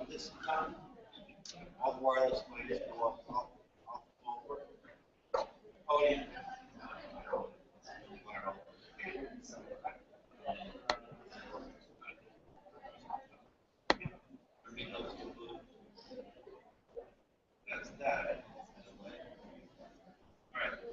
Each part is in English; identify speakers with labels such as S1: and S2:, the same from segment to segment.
S1: This time, all the wireless might just go off over. Podium. That's that. All right.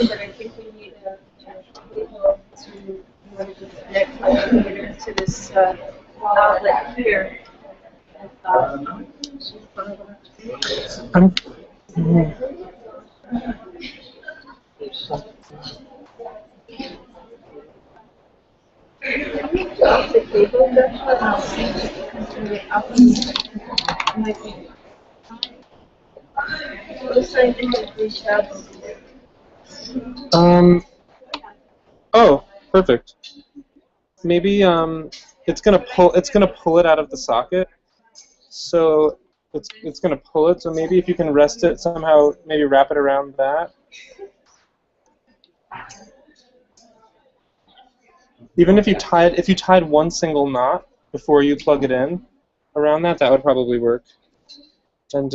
S2: But I think we need people to connect my computer to this outlet here. Off the cable,
S3: Oh, perfect. Maybe it's gonna pull it out of the socket. So it's gonna pull it. So maybe if you can rest it somehow, maybe wrap it around that. Even if you tied one single knot before you plug it in around that, that would probably work. And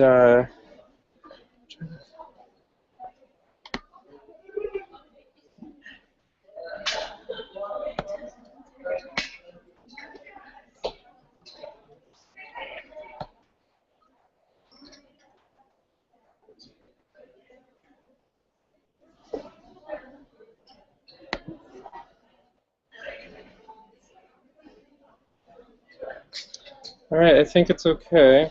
S3: all right, I think it's okay.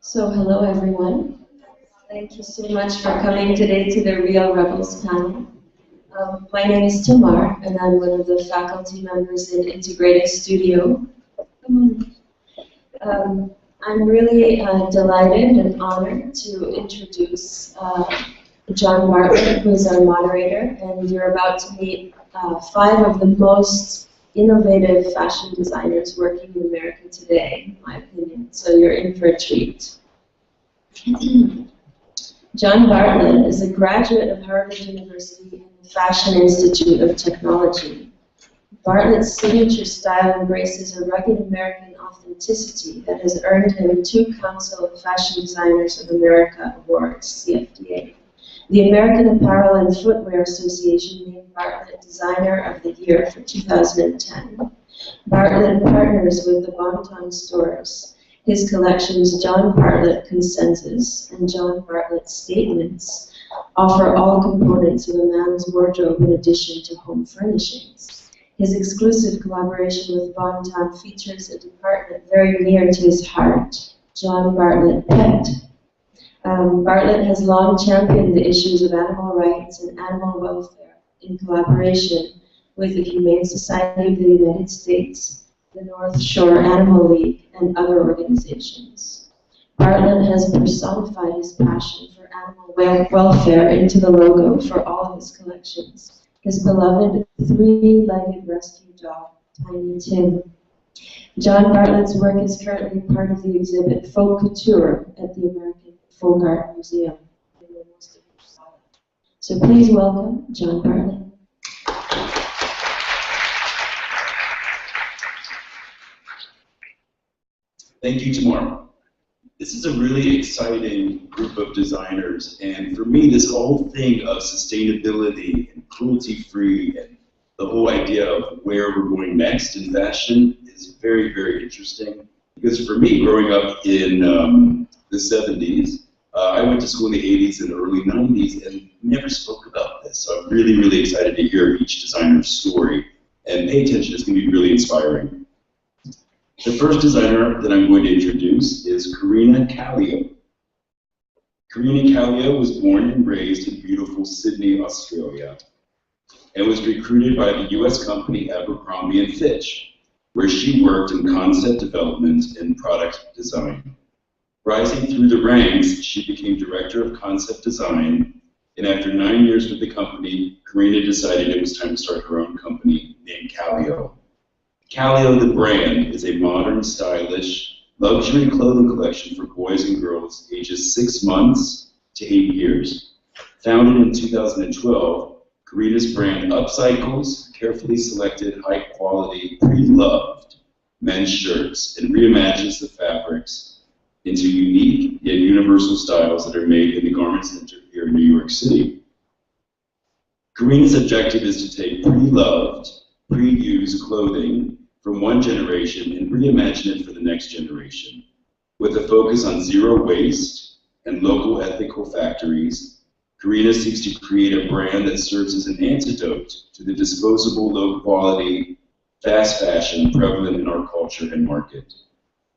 S4: So hello everyone. Thank you so much for coming today to the Real Rebels panel. My name is Tamar and I'm one of the faculty members in Integrated Studio. I'm really delighted and honored to introduce John Bartlett, who is our moderator, and you're about to meet 5 of the most innovative fashion designers working in America today, in my opinion. So you're in for a treat. John Bartlett is a graduate of Harvard University and the Fashion Institute of Technology. Bartlett's signature style embraces a rugged American authenticity that has earned him 2 Council of Fashion Designers of America Awards, CFDA. The American Apparel and Footwear Association named Bartlett Designer of the Year for 2010. Bartlett partners with the Bon-Ton stores. His collections, John Bartlett Consensus and John Bartlett Statements, offer all components of a man's wardrobe in addition to home furnishings. His exclusive collaboration with Bon-Ton features a department very near to his heart, John Bartlett Pet. Bartlett has long championed the issues of animal rights and animal welfare in collaboration with the Humane Society of the United States, the North Shore Animal League, and other organizations. Bartlett has personified his passion for animal welfare into the logo for all of his collections. His beloved 3-legged rescue dog, Tiny Tim. John Bartlett's work is currently part of the exhibit Folk Couture at the American Folk Art Museum. So please welcome John Bartlett.
S5: Thank you, Tamar. This is a really exciting group of designers, and for me, this whole thing of sustainability and cruelty-free and the whole idea of where we're going next in fashion is very, very interesting. Because for me, growing up in the 70s, I went to school in the 80s and early 90s and never spoke about this. So I'm really, really excited to hear each designer's story and pay attention. It's going to be really inspiring. The first designer that I'm going to introduce is Karina Kallio. Karina Kalia was born and raised in beautiful Sydney, Australia, and was recruited by the US company Abercrombie & Fitch, where she worked in concept development and product design. Rising through the ranks, she became director of concept design, and after 9 years with the company, Karina decided it was time to start her own company named Kallio. Kallio, the brand, is a modern, stylish, luxury clothing collection for boys and girls ages 6 months to 8 years. Founded in 2012, Karina's brand upcycles carefully selected, high-quality, pre-loved men's shirts and reimagines the fabrics into unique yet universal styles that are made in the Garment Center here in New York City. Karina's objective is to take pre-loved, pre-used clothing from one generation and reimagine it for the next generation, with a focus on zero waste and local ethical factories. Karina seeks to create a brand that serves as an antidote to the disposable, low-quality, fast fashion prevalent in our culture and market.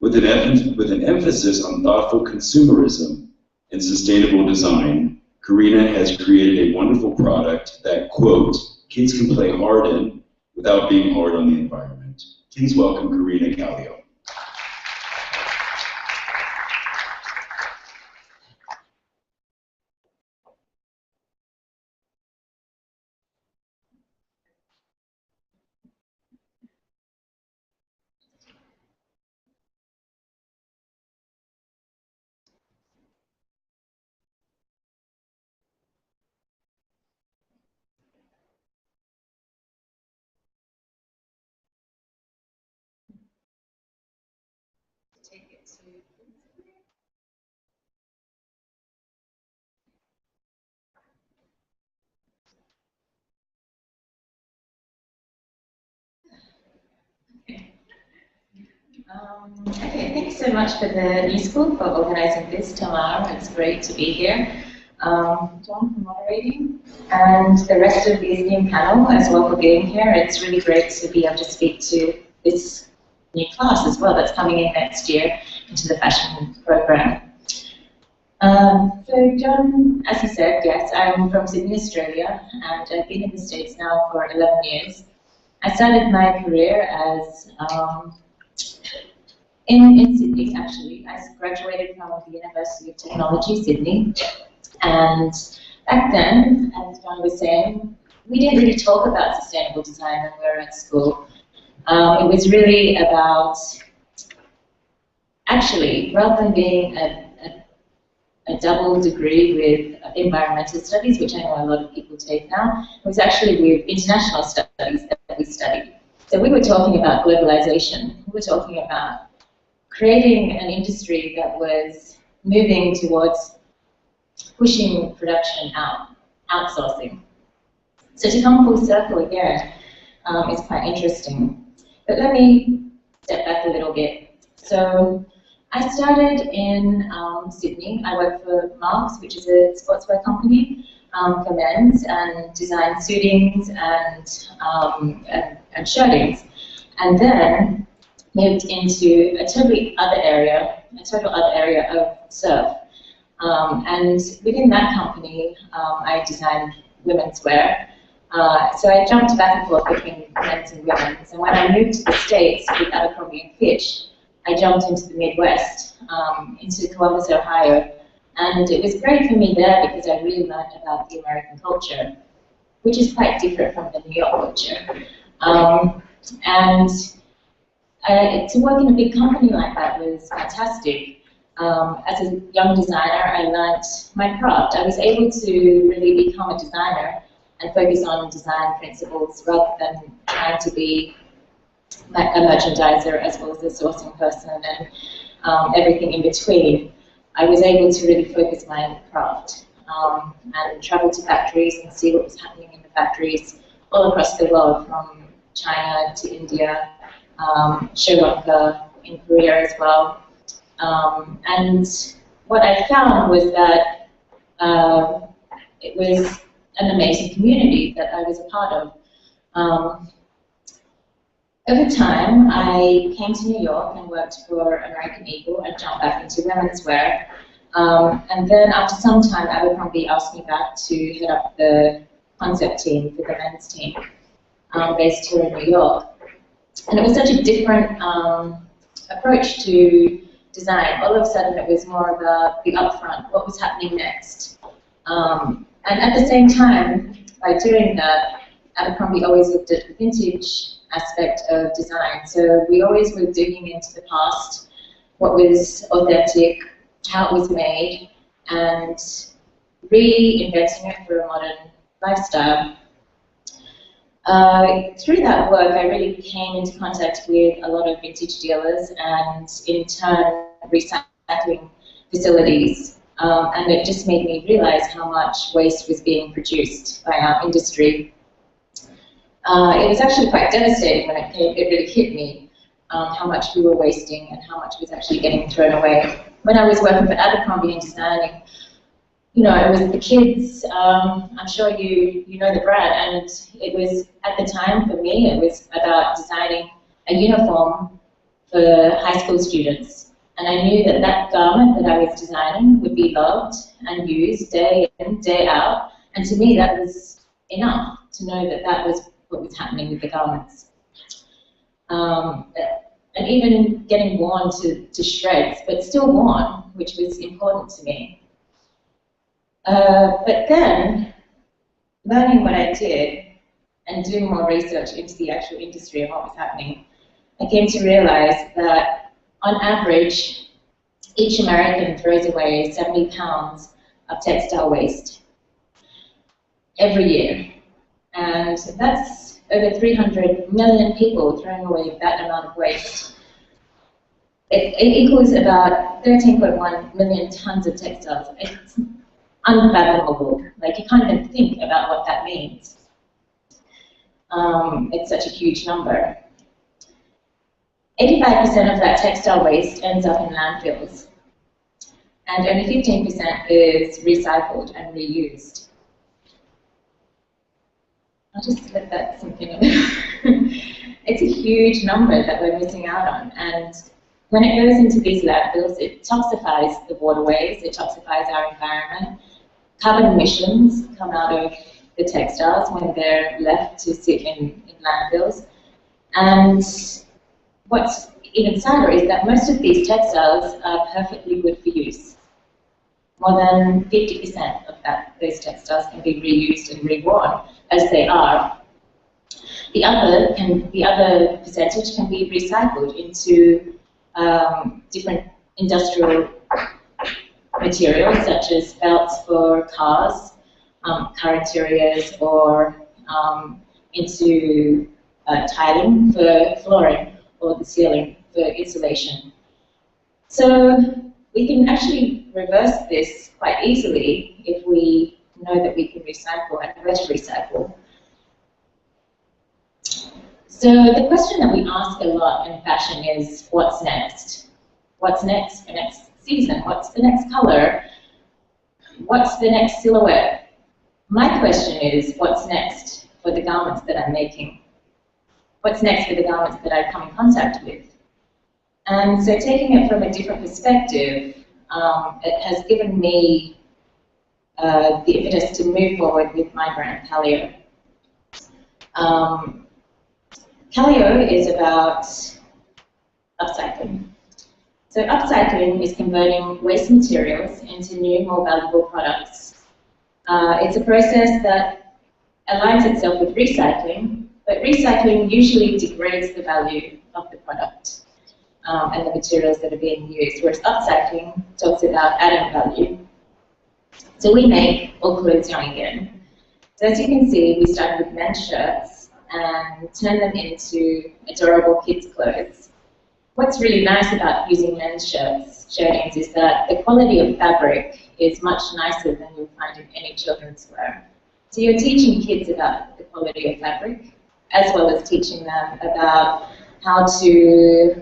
S5: With an emphasis on thoughtful consumerism and sustainable design, Karina has created a wonderful product that, quote, kids can play hard in without being hard on the environment. Please welcome Karina Kallio.
S6: Okay, thanks so much for the New School for organising this tomorrow. It's great to be here. John for moderating, and the rest of the esteemed panel as well for being here. It's really great to be able to speak to this new class as well that's coming in next year into the fashion program. So John, as he said, yes, I'm from Sydney, Australia, and I've been in the States now for 11 years. I started my career as in Sydney, actually. I graduated from the University of Technology, Sydney, and back then, as John was saying, we didn't really talk about sustainable design when we were at school. It was really about, actually, rather than being a double degree with environmental studies, which I know a lot of people take now, it was actually with international studies that we studied. So we were talking about globalization. We were talking about creating an industry that was moving towards pushing production out, outsourcing. So to come full circle again is quite interesting. But let me step back a little bit. So I started in Sydney. I worked for Marks, which is a sportswear company for men's, and designed suitings and shirtings. And then moved into a total other area of surf. And within that company, I designed women's wear. So I jumped back and forth between men's and women's. And when I moved to the States with Abercrombie & Fitch, I jumped into the Midwest, into Columbus, Ohio. And it was great for me there because I really learned about the American culture, which is quite different from the New York culture. To work in a big company like that was fantastic. As a young designer, I learnt my craft. I was able to really become a designer and focus on design principles rather than trying to be a merchandiser as well as a sourcing person and everything in between. I was able to really focus my craft and travel to factories and see what was happening in the factories all across the world, from China to India, Sri Lanka, in Korea as well. And what I found was that it was an amazing community that I was a part of. Over time, I came to New York and worked for American Eagle and jumped back into women's wear. And then after some time, Abercrombie asked me back to head up the concept team for the men's team, based here in New York. And it was such a different approach to design. All of a sudden, it was more about the upfront, what was happening next. And at the same time, by doing that, Abercrombie always looked at the vintage aspect of design. So we always were digging into the past, what was authentic, how it was made, and reinventing it for a modern lifestyle. Through that work, I really came into contact with a lot of vintage dealers and, in turn, recycling facilities. And it just made me realize how much waste was being produced by our industry. It was actually quite devastating when it really hit me, how much we were wasting and how much was actually getting thrown away. When I was working for Abercrombie and designing, you know, it was the kids, I'm sure you know the brand, and it was, at the time for me, it was about designing a uniform for high school students. And I knew that that garment that I was designing would be loved and used day in, day out. And to me, that was enough to know that that was what was happening with the garments. And even getting worn to shreds, but still worn, which was important to me. But then, learning what I did and doing more research into the actual industry and what was happening, I came to realize that, on average, each American throws away 70 pounds of textile waste every year. And that's over 300 million people throwing away that amount of waste. it equals about 13.1 million tons of textiles. It's unfathomable. Like, you can't even think about what that means. It's such a huge number. 85% of that textile waste ends up in landfills, and only 15% is recycled and reused. I'll just let that sink in. It's a huge number that we're missing out on, and when it goes into these landfills, it toxifies the waterways, it toxifies our environment. Carbon emissions come out of the textiles when they're left to sit in landfills. And what's even sadder is that most of these textiles are perfectly good for use. More than 50% of those textiles can be reused and reworn as they are. The other percentage can be recycled into different industrial materials, such as belts for cars, car interiors, or into tiling for flooring, or the ceiling for insulation. So we can actually reverse this quite easily if we know that we can recycle and where to recycle. So the question that we ask a lot in fashion is, what's next? What's next for next season? What's the next color? What's the next silhouette? My question is, what's next for the garments that I'm making? What's next for the garments that I come in contact with? And so taking it from a different perspective, it has given me the impetus to move forward with my brand, Kallio. Kallio is about upcycling. So upcycling is converting waste materials into new, more valuable products. It's a process that aligns itself with recycling, but recycling usually degrades the value of the product and the materials that are being used, whereas upcycling talks about adding value. So we make old clothes young again. So as you can see, we started with men's shirts and turned them into adorable kids' clothes. What's really nice about using men's shirtings is that the quality of fabric is much nicer than you'll find in any children's wear. So you're teaching kids about the quality of fabric, as well as teaching them about how to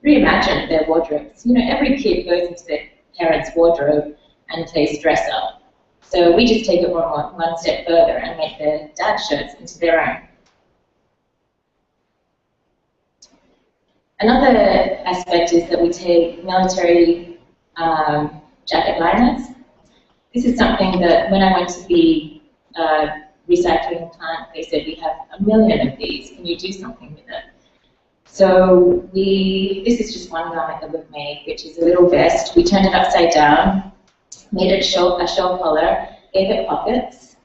S6: reimagine their wardrobes. You know, every kid goes into their parents' wardrobe and plays dress up. So we just take it one step further and make their dad shirts into their own. Another aspect is that we take military jacket liners. This is something that when I went to the recycling plant, they said, we have 1 million of these, can you do something with it? So this is just one garment that we've made, which is a little vest. We turned it upside down, made it a shawl collar, gave it pockets,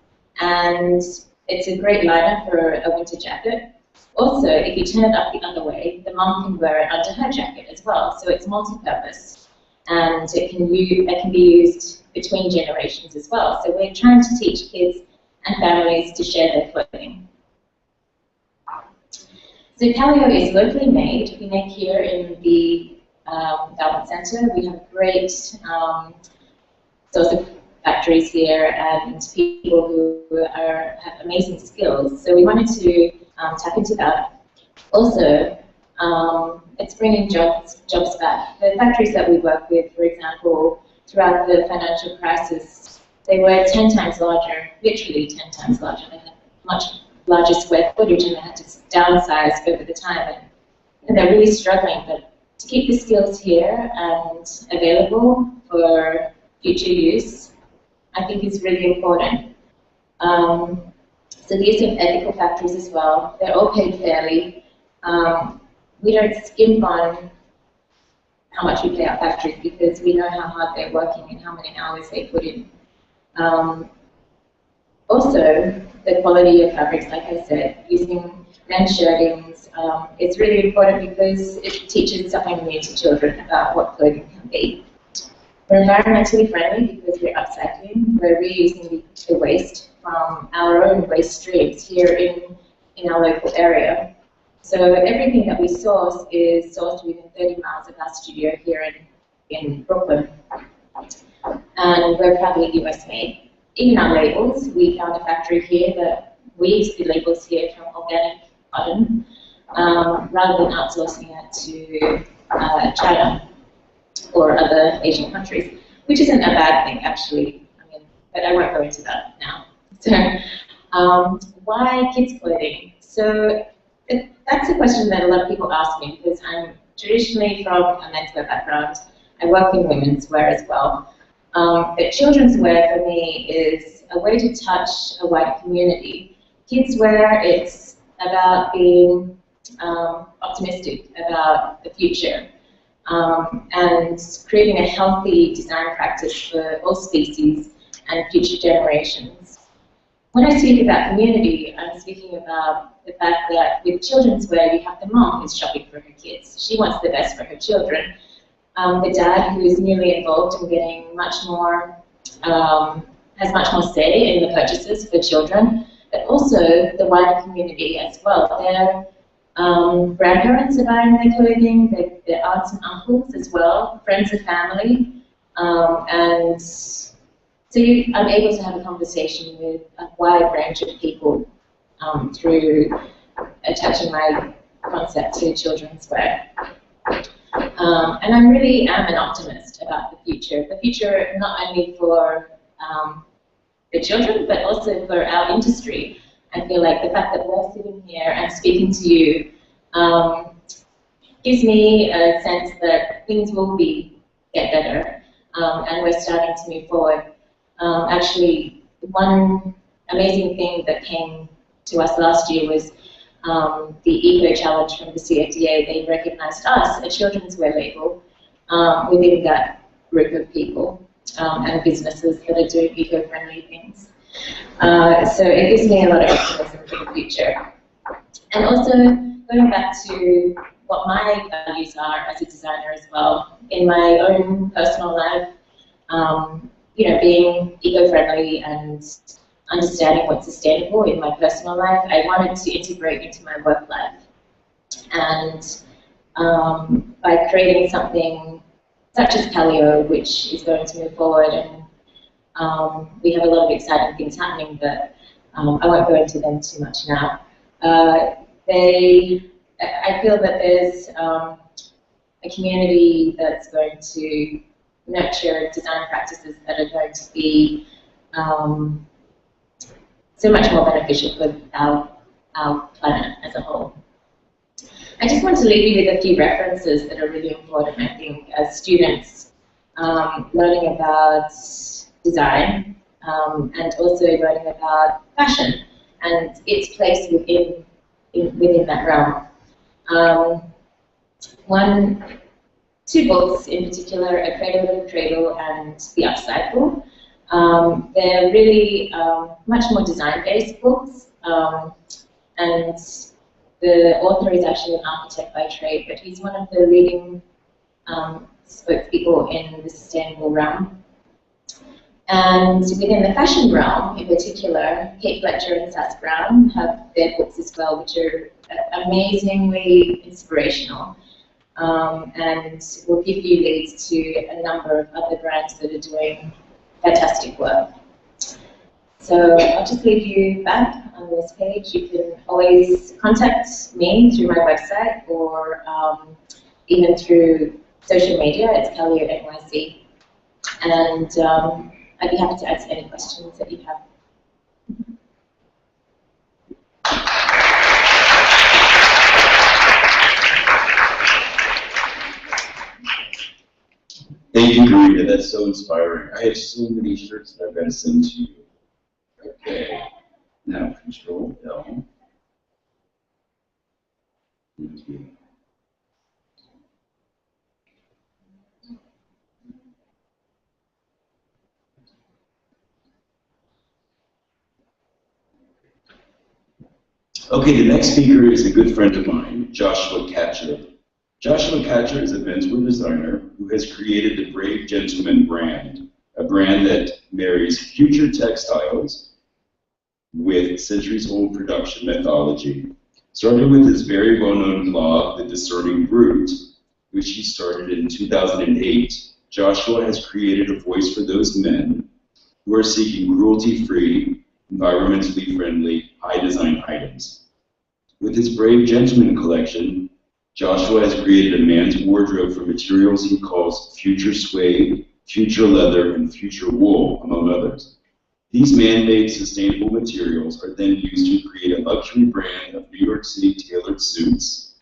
S6: and it's a great liner for a winter jacket. Also, if you turn it up the other way, the mum can wear it under her jacket as well, so it's multi-purpose. And it can be used between generations as well. So we're trying to teach kids and families to share their clothing. So Kallio is locally made. We make here in the Garment Centre. We have great source of factories here and people who have amazing skills. So we wanted to tap into that. Also, it's bringing jobs back. The factories that we work with, for example, throughout the financial crisis, they were 10 times larger, literally 10 times larger. They had much larger square footage and they had to downsize over the time. And they're really struggling, but to keep the skills here and available for future use, I think is really important. So these are ethical factories as well. They're all paid fairly. We don't skimp on how much we pay our factories because we know how hard they're working and how many hours they put in. Also, the quality of fabrics, like I said, using men's shirtings is really important because it teaches something new to children about what clothing can be. We're environmentally friendly because we're upcycling. We're reusing the waste from our own waste streams here in our local area. So everything that we source is sourced within 30 miles of our studio here in Brooklyn. And we're proudly US made. Even our labels, we found a factory here that weaves the labels here from organic cotton, rather than outsourcing it to China or other Asian countries, which isn't a bad thing actually. I mean, but I won't go into that now. So, why kids clothing? So that's a question that a lot of people ask me because I'm traditionally from a menswear background. I work in women's wear as well. But children's wear for me is a way to touch a wider community. Kids wear, it's about being optimistic about the future and creating a healthy design practice for all species and future generations. When I speak about community, I'm speaking about the fact that with children's wear, you have the mom who's shopping for her kids. She wants the best for her children. The dad who is newly involved in getting much more, has much more say in the purchases for children, but also the wider community as well. Their grandparents are buying their clothing, their aunts and uncles as well, friends and family, and so I'm able to have a conversation with a wide range of people through attaching my concept to children's wear. And I really am an optimist about the future. The future not only for the children, but also for our industry. I feel like the fact that we're sitting here and speaking to you gives me a sense that things will get better, and we're starting to move forward. Actually, one amazing thing that came to us last year was the Eco Challenge from the CFDA. They recognized us, a children's wear label, within that group of people and businesses that are doing eco-friendly things. So it gives me a lot of optimism for the future. And also, going back to what my values are as a designer as well, in my own personal life, you know, being eco-friendly and understanding what's sustainable in my personal life, I wanted to integrate into my work life. And by creating something such as Kallio, which is going to move forward, and we have a lot of exciting things happening, but I won't go into them too much now. I feel that there's a community that's going to nurture design practices that are going to be so much more beneficial for our planet as a whole. I just want to leave you with a few references that are really important, I think, as students learning about design and also learning about fashion and its place within that realm. Two books in particular, A Cradle to Cradle and The Upcycle. They're really much more design-based books, and the author is actually an architect by trade, but he's one of the leading spokespeople in the sustainable realm. And within the fashion realm, in particular, Kate Fletcher and Sass Brown have their books as well, which are amazingly inspirational, and will give you leads to a number of other brands that are doing fantastic work. So I'll just leave you back on this page. You can always contact me through my website or even through social media. It's Kallio NYC. And I'd be happy to answer any questions that you have.
S5: Thank you, Karina. That's so inspiring. I have so many shirts that I've got to send to you. Okay. Now, Control L. Thank you. Okay, the next speaker is a good friend of mine, Joshua Katcher. Joshua Katcher is a menswear designer who has created the Brave Gentleman brand, a brand that marries future textiles with centuries-old production methodology. Starting with his very well-known blog, The Discerning Brute, which he started in 2008, Joshua has created a voice for those men who are seeking cruelty-free, environmentally friendly, high-design items. With his Brave Gentleman collection, Joshua has created a man's wardrobe for materials he calls future suede, future leather, and future wool, among others. These man-made sustainable materials are then used to create a luxury brand of New York City tailored suits,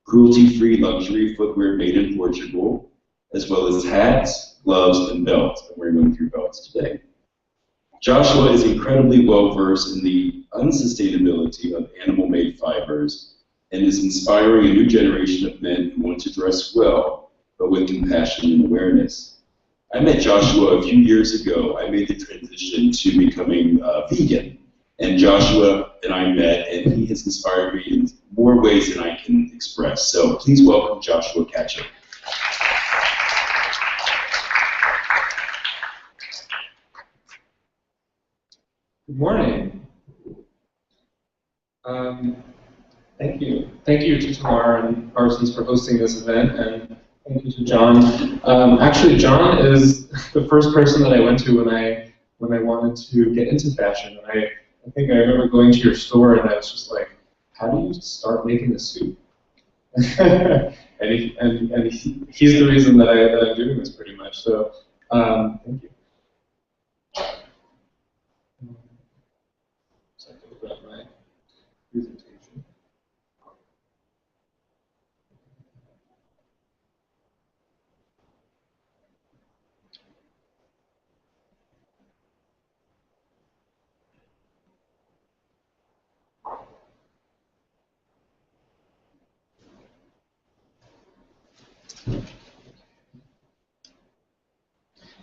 S5: cruelty-free luxury footwear made in Portugal, as well as hats, gloves, and belts. I'm wearing one of your belts today. Joshua is incredibly well-versed in the unsustainability of animal-made fibers and is inspiring a new generation of men who want to dress well, but with compassion and awareness. I met Joshua a few years ago. I made the transition to becoming vegan, and Joshua and I met, and he has inspired me in more ways than I can express. So please welcome Joshua Katcher.
S3: Good morning. Thank you. Thank you to Tamar and Parsons for hosting this event, and thank you to John. Actually, John is the first person that I went to when I wanted to get into fashion. And I think I remember going to your store, and I was just like, how do you start making a suit? and he's the reason that I'm doing this pretty much. So thank you. So I can open up my presentation.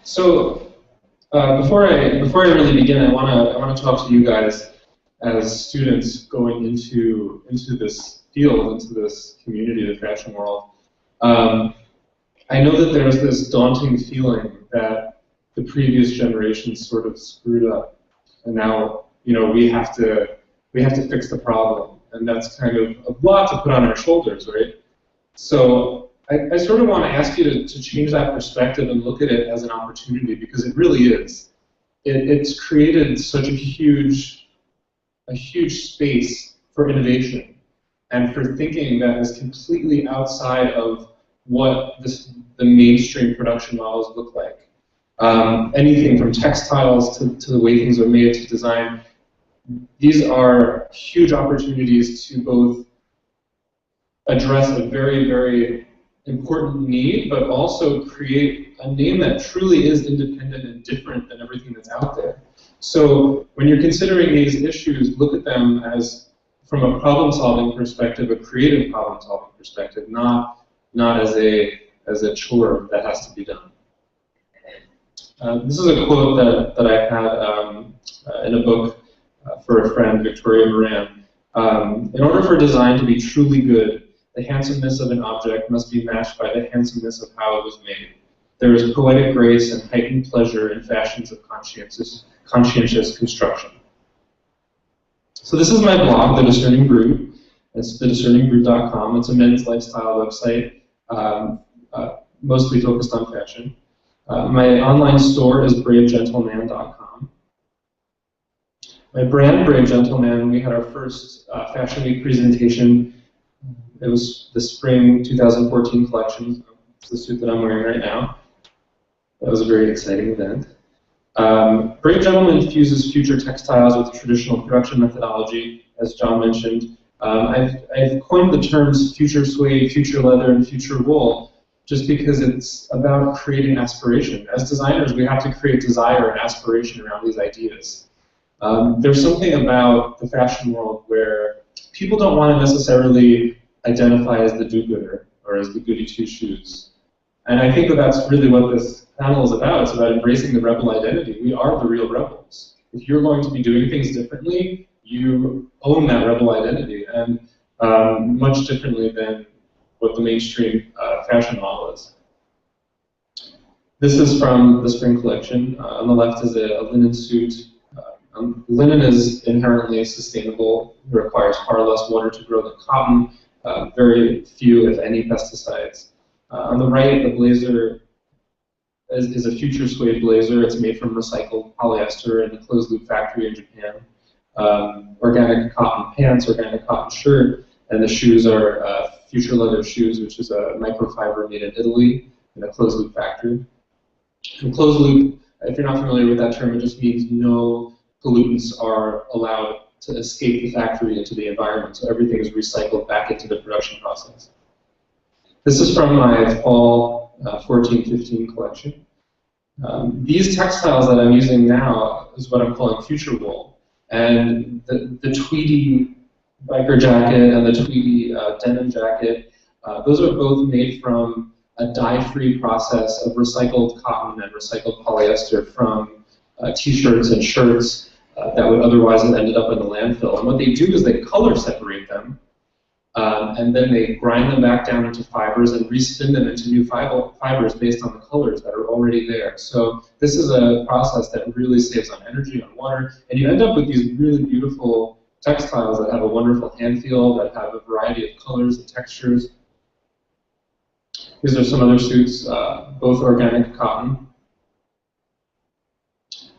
S3: So before I really begin, I want to talk to you guys as students going into this field, into this community, the fashion world. I know that there's this daunting feeling that the previous generations sort of screwed up, and now we have to fix the problem, and that's kind of a lot to put on our shoulders, right? So I sort of want to ask you to change that perspective and look at it as an opportunity, because it really is. It's created such a huge space for innovation and for thinking that is completely outside of what the mainstream production models look like. Anything from textiles to the way things are made to design. These are huge opportunities to both address a very, very important need, but also create a name that truly is independent and different than everything that's out there. So when you're considering these issues, look at them as, from a problem-solving perspective, a creative problem-solving perspective, not as a chore that has to be done. This is a quote that I had in a book for a friend, Victoria Moran. In order for design to be truly good, the handsomeness of an object must be matched by the handsomeness of how it was made. There is poetic grace and heightened pleasure in fashions of conscientious construction. So this is my blog, The Discerning Brute. It's thediscerningbrute.com. It's a men's lifestyle website, mostly focused on fashion. My online store is bravegentleman.com. My brand, Brave Gentleman, we had our first Fashion Week presentation. It was the spring 2014 collection. It's the suit that I'm wearing right now. That was a very exciting event. Brave Gentleman fuses future textiles with traditional production methodology, as John mentioned. I've coined the terms future suede, future leather, and future wool just because it's about creating aspiration. As designers, we have to create desire and aspiration around these ideas. There's something about the fashion world where people don't want to necessarily identify as the do-gooder or as the goody two-shoes. And I think that that's really what this panel is about. It's about embracing the rebel identity. We are the real rebels. If you're going to be doing things differently, you own that rebel identity, and much differently than what the mainstream fashion model is. This is from the spring collection. On the left is a linen suit. Linen is inherently sustainable. It requires far less water to grow than cotton. Very few, if any, pesticides. On the right, the blazer is a future suede blazer. It's made from recycled polyester in a closed-loop factory in Japan. Organic cotton pants, organic cotton shirt, and the shoes are future leather shoes, which is a microfiber made in Italy in a closed-loop factory. And closed-loop, if you're not familiar with that term, it just means no pollutants are allowed to escape the factory into the environment, so everything is recycled back into the production process. This is from my fall 14-15 collection. These textiles that I'm using now is what I'm calling future wool. And the tweedy biker jacket and the tweedy denim jacket, those are both made from a dye-free process of recycled cotton and recycled polyester from t-shirts and shirts that would otherwise have ended up in the landfill. And what they do is they color separate them, and then they grind them back down into fibers and respin them into new fibers based on the colors that are already there. So this is a process that really saves on energy, on water, and you end up with these really beautiful textiles that have a wonderful hand feel, that have a variety of colors and textures. These are some other suits, both organic cotton.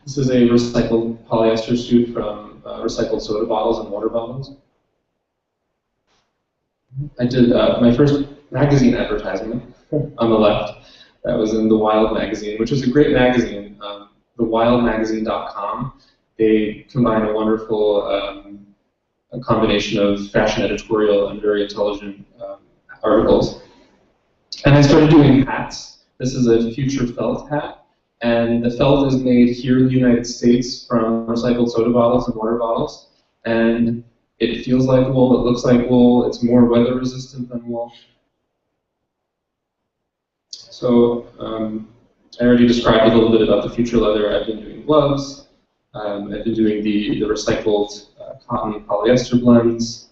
S3: This is a recycled polyester suit from recycled soda bottles and water bottles. I did my first magazine advertisement on the left. That was in The Wild magazine, which is a great magazine, thewildmagazine.com. They combine a wonderful a combination of fashion editorial and very intelligent articles. And I started doing hats. This is a future felt hat. And the felt is made here in the United States from recycled soda bottles and water bottles. And it feels like wool, it looks like wool, it's more weather resistant than wool. So I already described a little bit about the future leather. I've been doing gloves. I've been doing the recycled cotton polyester blends.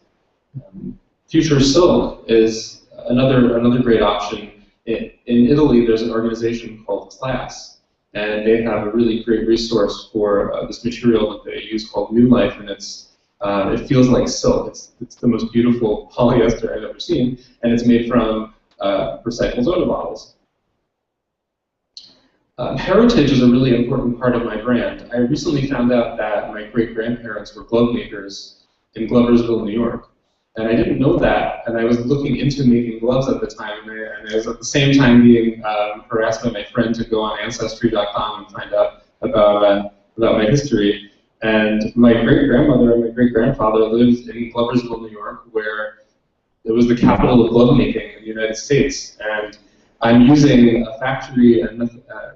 S3: Future silk is another great option. In Italy, there's an organization called Class, and they have a really great resource for this material that they use called New Life, and it feels like silk. It's the most beautiful polyester I've ever seen, and it's made from recycled soda bottles. Heritage is a really important part of my brand. I recently found out that my great-grandparents were glove makers in Gloversville, New York. And I didn't know that, and I was looking into making gloves at the time, and I was at the same time being harassed by my friend to go on Ancestry.com and find out about my history. And my great-grandmother and my great-grandfather lived in Gloversville, New York, where it was the capital of glove making in the United States. And I'm using a factory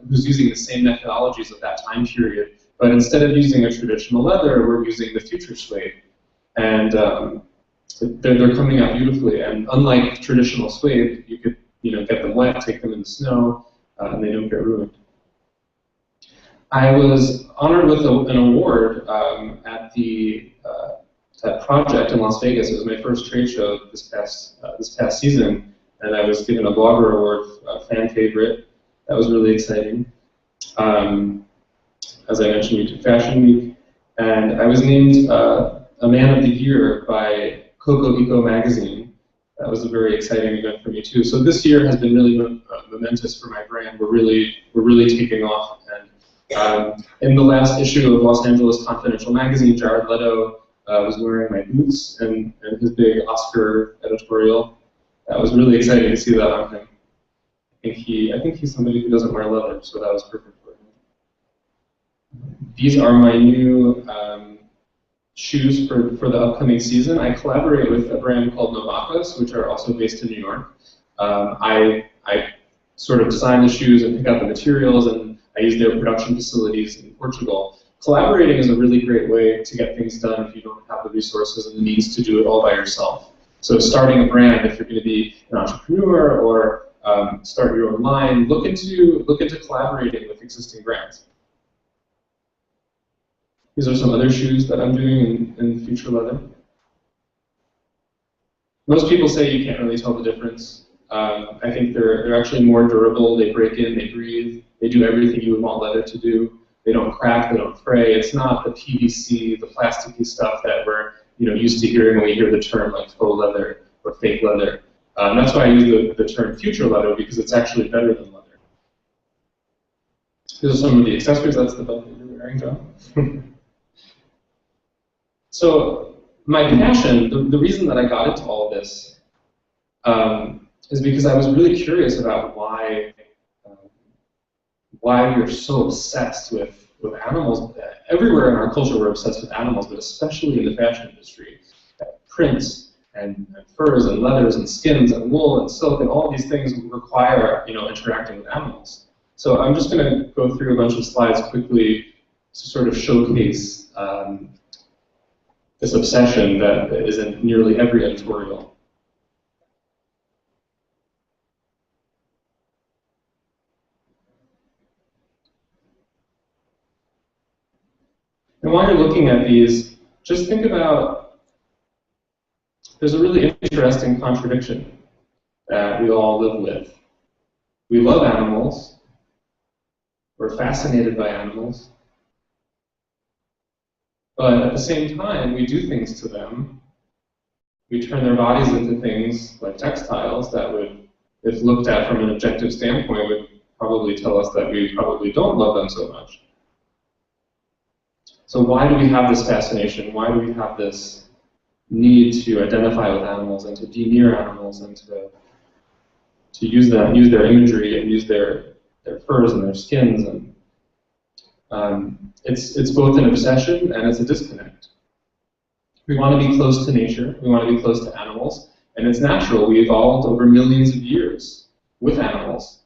S3: who's using the same methodologies of that time period, but instead of using a traditional leather, we're using the future suede. And they're coming out beautifully. And unlike traditional suede, you could get them wet, take them in the snow, and they don't get ruined. I was honored with an award at that project in Las Vegas. It was my first trade show this past season, and I was given a blogger award, fan favorite. That was really exciting. As I mentioned, we did Fashion Week, and I was named a Man of the Year by Coco Eco magazine. That was a very exciting event for me too. So this year has been really momentous for my brand. We're really taking off. And in the last issue of Los Angeles Confidential magazine, Jared Leto was wearing my boots and his big Oscar editorial. That was really exciting to see that on him. I think he's somebody who doesn't wear leather, so that was perfect for him. These are my new shoes for the upcoming season. I collaborate with a brand called Novacos, which are also based in New York. I sort of design the shoes and pick out the materials, and I use their production facilities in Portugal. Collaborating is a really great way to get things done if you don't have the resources and the means to do it all by yourself. So starting a brand, if you're going to be an entrepreneur or start your own line, look into collaborating with existing brands. These are some other shoes that I'm doing in future leather. Most people say you can't really tell the difference. I think they're actually more durable. They break in, they breathe, they do everything you would want leather to do. They don't crack, they don't fray. It's not the PVC, the plasticky stuff that we're used to hearing when we hear the term like faux leather or fake leather. That's why I use the term future leather, because it's actually better than leather. These are some of the accessories. That's the belt that you're wearing, John. So my passion, the reason that I got into all of this is because I was really curious about why we're so obsessed with animals. Everywhere in our culture we're obsessed with animals, but especially in the fashion industry. Prints and furs and leathers and skins and wool and silk and all these things require interacting with animals. So I'm just going to go through a bunch of slides quickly to sort of showcase this obsession that is in nearly every editorial. And while you're looking at these, just think about, there's a really interesting contradiction that we all live with. We love animals. We're fascinated by animals. But at the same time, we do things to them. We turn their bodies into things like textiles that would, if looked at from an objective standpoint, would probably tell us that we probably don't love them so much. So why do we have this fascination? Why do we have this need to identify with animals and to be near animals and to use their imagery and use their furs and their skins? And it's both an obsession and it's a disconnect. We want to be close to nature. We want to be close to animals, and it's natural. We evolved over millions of years with animals.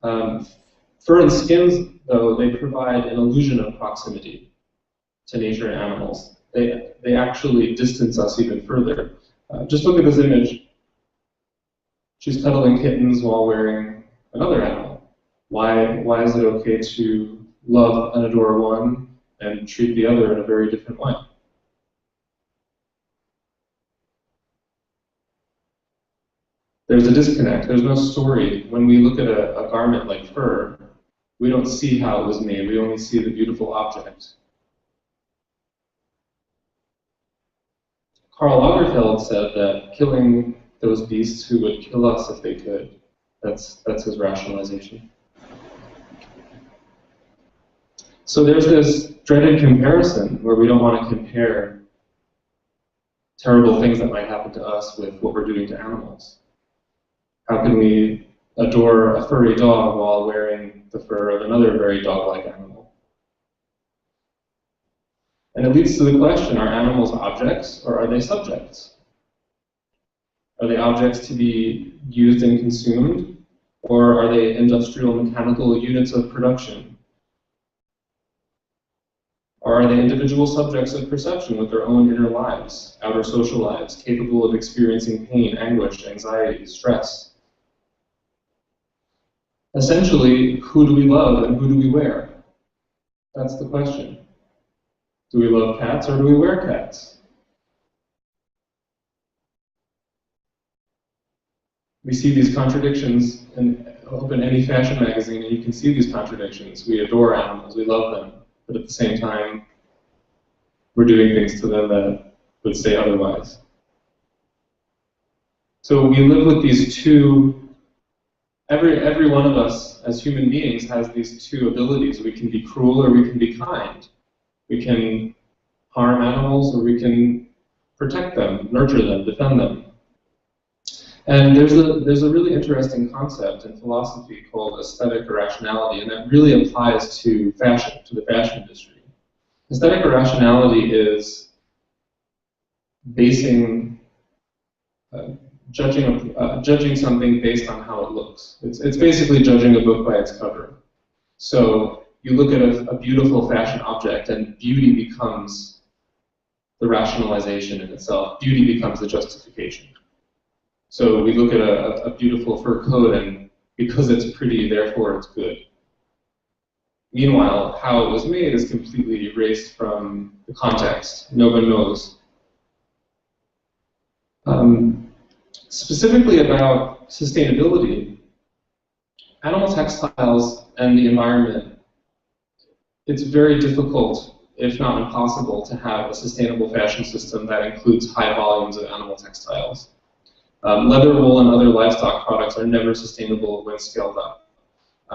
S3: Fur and skins, though, they provide an illusion of proximity to nature and animals. They actually distance us even further. Just look at this image. She's cuddling kittens while wearing another animal. Why is it okay to love and adore one and treat the other in a very different way? There's a disconnect. There's no story. When we look at a garment like fur, we don't see how it was made. We only see the beautiful object. Karl Lagerfeld said that killing those beasts who would kill us if they could, that's his rationalization. So there's this dreaded comparison where we don't want to compare terrible things that might happen to us with what we're doing to animals. How can we adore a furry dog while wearing the fur of another very dog-like animal? And it leads to the question, are animals objects or are they subjects? Are they objects to be used and consumed, or are they industrial mechanical units of production? Or are they individual subjects of perception with their own inner lives, outer social lives, capable of experiencing pain, anguish, anxiety, stress? Essentially, who do we love and who do we wear? That's the question. Do we love cats or do we wear cats? We see these contradictions, and open any fashion magazine and you can see these contradictions. We adore animals, we love them, but at the same time, we're doing things to them that would say otherwise. So we live with these two. Every one of us as human beings has these two abilities. We can be cruel or we can be kind. We can harm animals or we can protect them, nurture them, defend them. And there's a really interesting concept in philosophy called aesthetic irrationality, and that really applies to fashion, to the fashion industry. Aesthetic irrationality is basing judging something based on how it looks. It's basically judging a book by its cover. So you look at a beautiful fashion object and beauty becomes the rationalization in itself. Beauty becomes the justification. So we look at a beautiful fur coat and because it's pretty, therefore it's good. Meanwhile, how it was made is completely erased from the context. No one knows. Specifically about sustainability, animal textiles and the environment it's very difficult, if not impossible, to have a sustainable fashion system that includes high volumes of animal textiles. Leather, wool, and other livestock products are never sustainable when scaled up.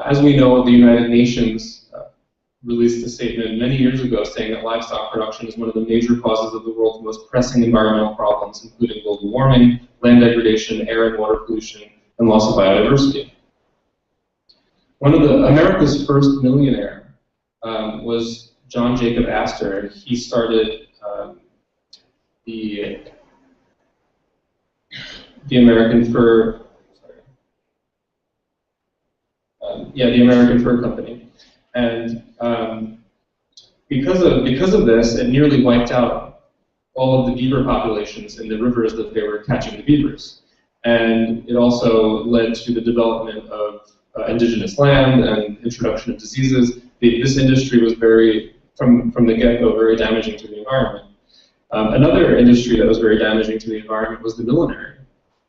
S3: As we know, the United Nations released a statement many years ago saying that livestock production is one of the major causes of the world's most pressing environmental problems, including global warming, land degradation, air and water pollution, and loss of biodiversity. One of America's first millionaire was John Jacob Astor. He started the American Fur, the American Fur Company, and because of this, it nearly wiped out all of the beaver populations in the rivers that they were catching the beavers, and it also led to the development of indigenous land and introduction of diseases. This industry was from the get-go, very damaging to the environment. Another industry that was very damaging to the environment was the millinery.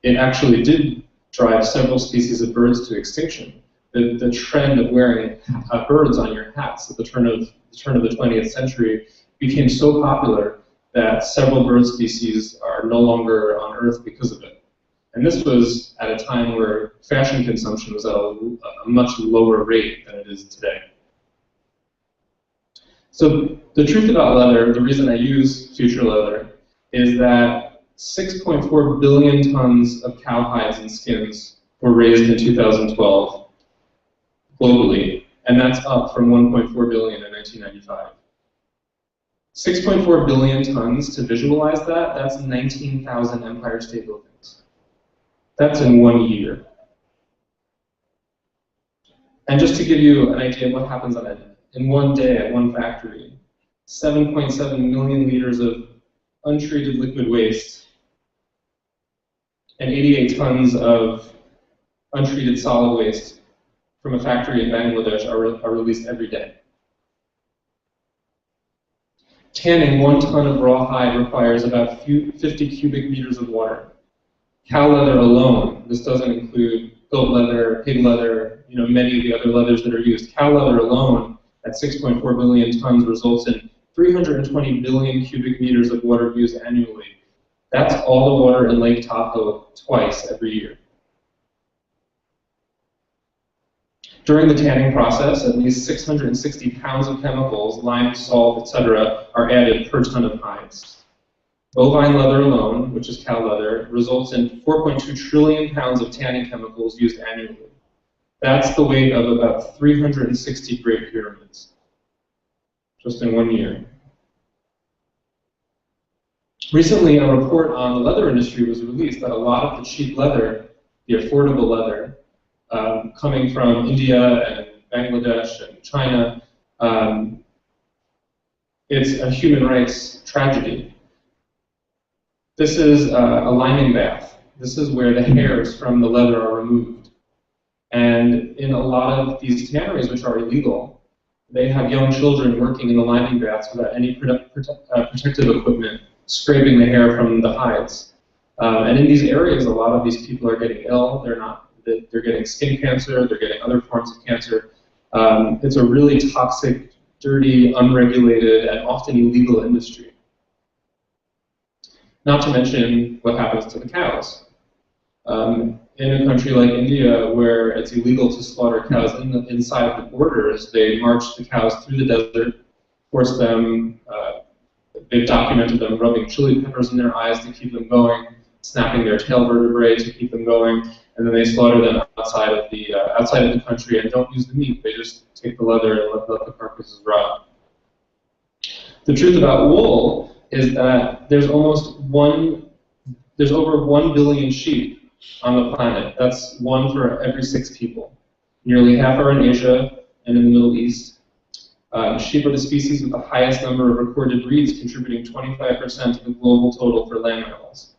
S3: It actually did drive several species of birds to extinction. The trend of wearing birds on your hats at the turn of the 20th century became so popular that several bird species are no longer on Earth because of it. And this was at a time where fashion consumption was at a much lower rate than it is today. So the truth about leather, the reason I use future leather, is that 6.4 billion tons of cow hides and skins were raised in 2012 globally, and that's up from 1.4 billion in 1995. 6.4 billion tons, to visualize that, that's 19,000 Empire State Buildings. That's in 1 year. And just to give you an idea of what happens in 1 day at one factory, 7.7 million liters of untreated liquid waste and 88 tons of untreated solid waste from a factory in Bangladesh are released every day. Tanning 1 ton of raw hide requires about 50 cubic meters of water. Cow leather alone, this doesn't include goat leather, pig leather, many of the other leathers that are used. Cow leather alone, at 6.4 billion tons, results in 320 billion cubic meters of water used annually. That's all the water in Lake Tahoe twice every year. During the tanning process, at least 660 pounds of chemicals, lime, salt, etc., are added per ton of hides. Bovine leather alone, which is cow leather, results in 4.2 trillion pounds of tanning chemicals used annually. That's the weight of about 360 Great Pyramids, just in 1 year. Recently, a report on the leather industry was released that a lot of the cheap leather, the affordable leather, coming from India and Bangladesh and China, it's a human rights tragedy. This is a liming bath. This is where the hairs from the leather are removed. And in a lot of these tanneries, which are illegal, they have young children working in the liming baths without any protective equipment, scraping the hair from the hides. And in these areas, a lot of these people are getting ill. They're getting skin cancer. They're getting other forms of cancer. It's a really toxic, dirty, unregulated, and often illegal industry. Not to mention what happens to the cows. In a country like India, where it's illegal to slaughter cows inside the borders, they march the cows through the desert, force them, they've documented them rubbing chili peppers in their eyes to keep them going, snapping their tail vertebrae to keep them going, and then they slaughter them outside of the country and don't use the meat. They just take the leather and let the carcasses rot. The truth about wool is that there's over 1 billion sheep on the planet. That's 1 for every 6 people. Nearly half are in Asia and in the Middle East. Sheep are the species with the highest number of recorded breeds, contributing 25% of the global total for land mammals.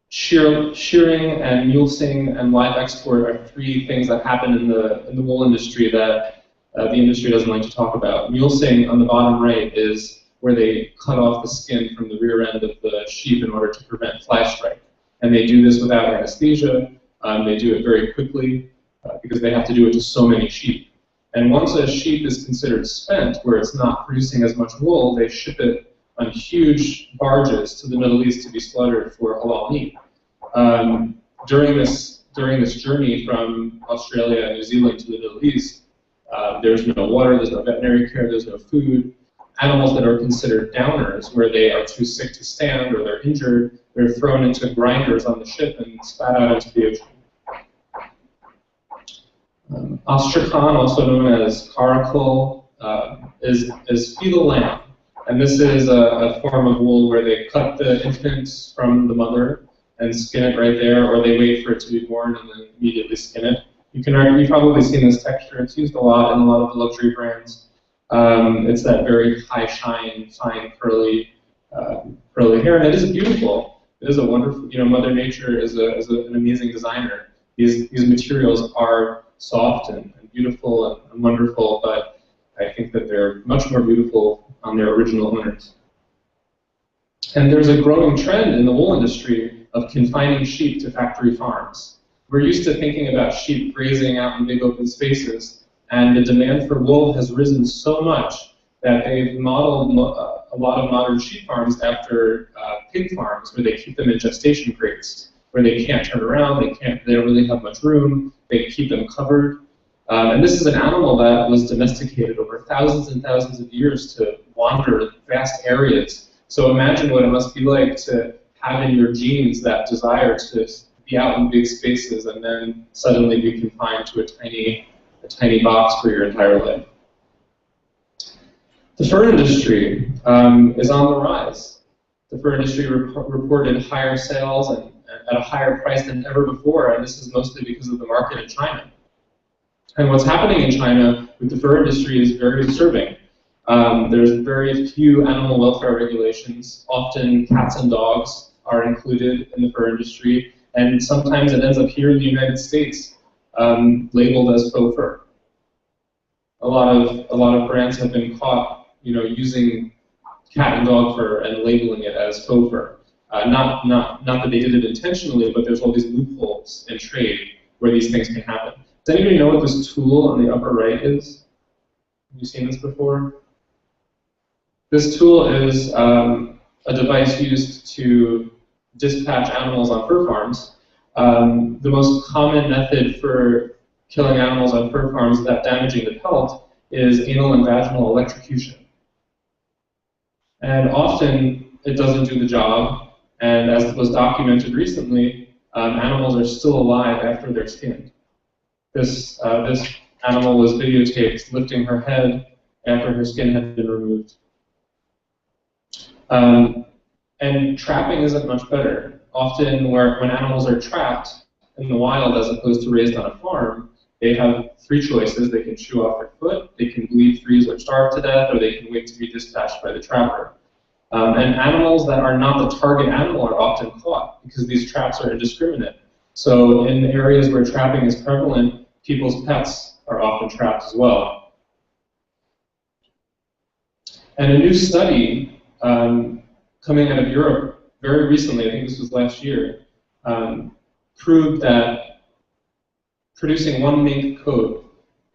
S3: Shearing and mulesing and live export are 3 things that happen in the wool industry that the industry doesn't like to talk about. Mulesing on the bottom right is where they cut off the skin from the rear end of the sheep in order to prevent fly strike. And they do this without anesthesia. They do it very quickly. because they have to do it to so many sheep. And once a sheep is considered spent, where it's not producing as much wool, they ship it on huge barges to the Middle East to be slaughtered for halal meat. During this journey from Australia and New Zealand to the Middle East, there's no water, there's no veterinary care, there's no food. Animals that are considered downers, where they are too sick to stand or they're injured, they're thrown into grinders on the ship and spat out into the ocean. Astrakhan, also known as caracal, is fetal lamb. And this is a form of wool where they cut the infant from the mother and skin it right there, or they wait for it to be born and then immediately skin it. You've probably seen this texture. It's used a lot in a lot of the luxury brands. It's that very high shine, fine, curly hair, and it is beautiful. It is a wonderful, Mother Nature is an amazing designer. These materials are soft and beautiful and wonderful, but I think that they're much more beautiful on their original owners. And there's a growing trend in the wool industry of confining sheep to factory farms. We're used to thinking about sheep grazing out in big open spaces, and the demand for wool has risen so much that they've modeled a lot of modern sheep farms after pig farms, where they keep them in gestation crates, where they can't turn around, they don't really have much room, they keep them covered. And this is an animal that was domesticated over thousands and thousands of years to wander vast areas. So imagine what it must be like to have in your genes that desire to be out in big spaces and then suddenly be confined to a tiny box for your entire life. The fur industry is on the rise. The fur industry reported higher sales and at a higher price than ever before, and this is mostly because of the market in China. And what's happening in China with the fur industry is very disturbing. There's very few animal welfare regulations. Often cats and dogs are included in the fur industry, and sometimes it ends up here in the United States labeled as faux fur. A lot of brands have been caught, using cat and dog fur and labeling it as faux fur. Not that they did it intentionally, but there's all these loopholes in trade where these things can happen. Does anybody know what this tool on the upper right is? Have you seen this before? This tool is a device used to dispatch animals on fur farms. The most common method for killing animals on fur farms without damaging the pelt is anal and vaginal electrocution. And often it doesn't do the job, and as was documented recently, animals are still alive after they're skinned. This animal was videotaped lifting her head after her skin had been removed. And trapping isn't much better. Often when animals are trapped in the wild as opposed to raised on a farm, they have three choices. They can chew off their foot, they can bleed, freeze, or starve to death, or they can wait to be dispatched by the trapper. And animals that are not the target animal are often caught because these traps are indiscriminate. So in areas where trapping is prevalent, people's pets are often trapped as well. And a new study coming out of Europe very recently, I think this was last year, proved that producing one mink coat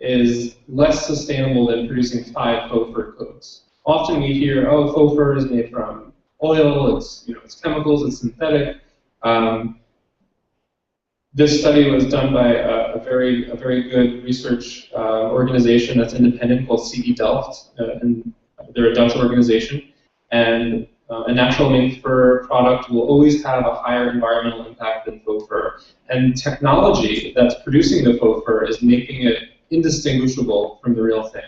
S3: is less sustainable than producing 5 faux fur coats. Often we hear, oh, faux fur is made from oil, it's chemicals, it's synthetic. This study was done by a very good research organization that's independent called CE Delft, and they're a Dutch organization. And a natural mink fur product will always have a higher environmental impact than faux fur. And technology that's producing the faux fur is making it indistinguishable from the real thing.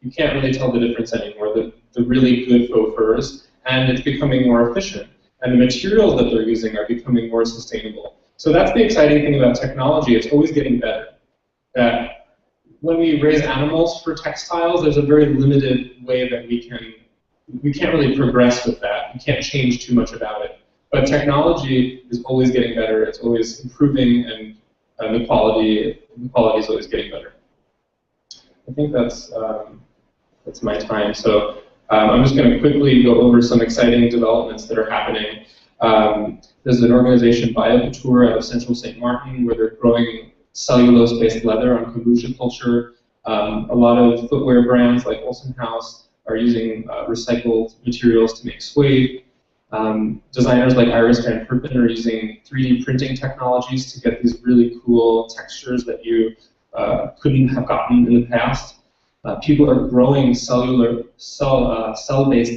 S3: You can't really tell the difference anymore, the really good faux furs, and it's becoming more efficient. And the materials that they're using are becoming more sustainable. So that's the exciting thing about technology, it's always getting better. That when we raise animals for textiles, there's a very limited way that we can't really progress with that. We can't change too much about it. But technology is always getting better, it's always improving, and the quality is always getting better. I think that's my time. So I'm just going to quickly go over some exciting developments that are happening. There's an organization, Bioculture, out of Central St. Martin, where they're growing cellulose-based leather on kombucha culture. A lot of footwear brands like Olsen House are using recycled materials to make suede. Designers like Iris Van Herpen are using 3D printing technologies to get these really cool textures that you couldn't have gotten in the past. People are growing cell-based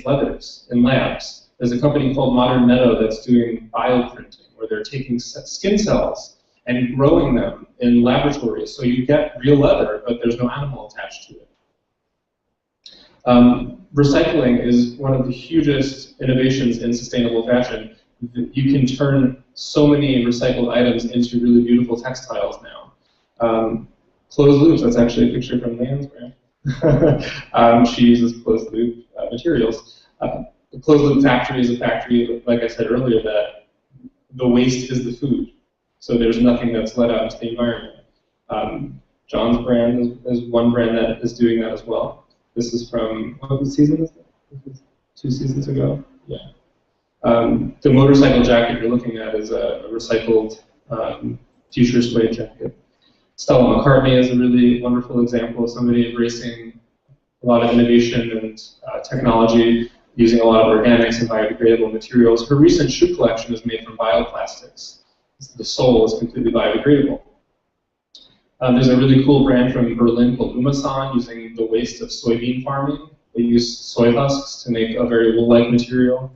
S3: leathers in labs. There's a company called Modern Meadow that's doing bioprinting, where they're taking skin cells and growing them in laboratories, so you get real leather, but there's no animal attached to it. Recycling is one of the hugest innovations in sustainable fashion. You can turn so many recycled items into really beautiful textiles now. Closed loops, that's actually a picture from Leanne's brand. She uses closed loop materials. The closed loop factory is a factory, like I said earlier, that the waste is the food. So there's nothing that's let out into the environment. John's brand is one brand that is doing that as well. This is from, what season is that? This is 2 seasons ago? Yeah. The motorcycle jacket you're looking at is a recycled future suede jacket. Stella McCartney is a really wonderful example of somebody embracing a lot of innovation and technology, using a lot of organics and biodegradable materials. Her recent shoe collection is made from bioplastics. The sole is completely biodegradable. There's a really cool brand from Berlin called Umasan, using the waste of soybean farming. They use soy husks to make a very wool-like material.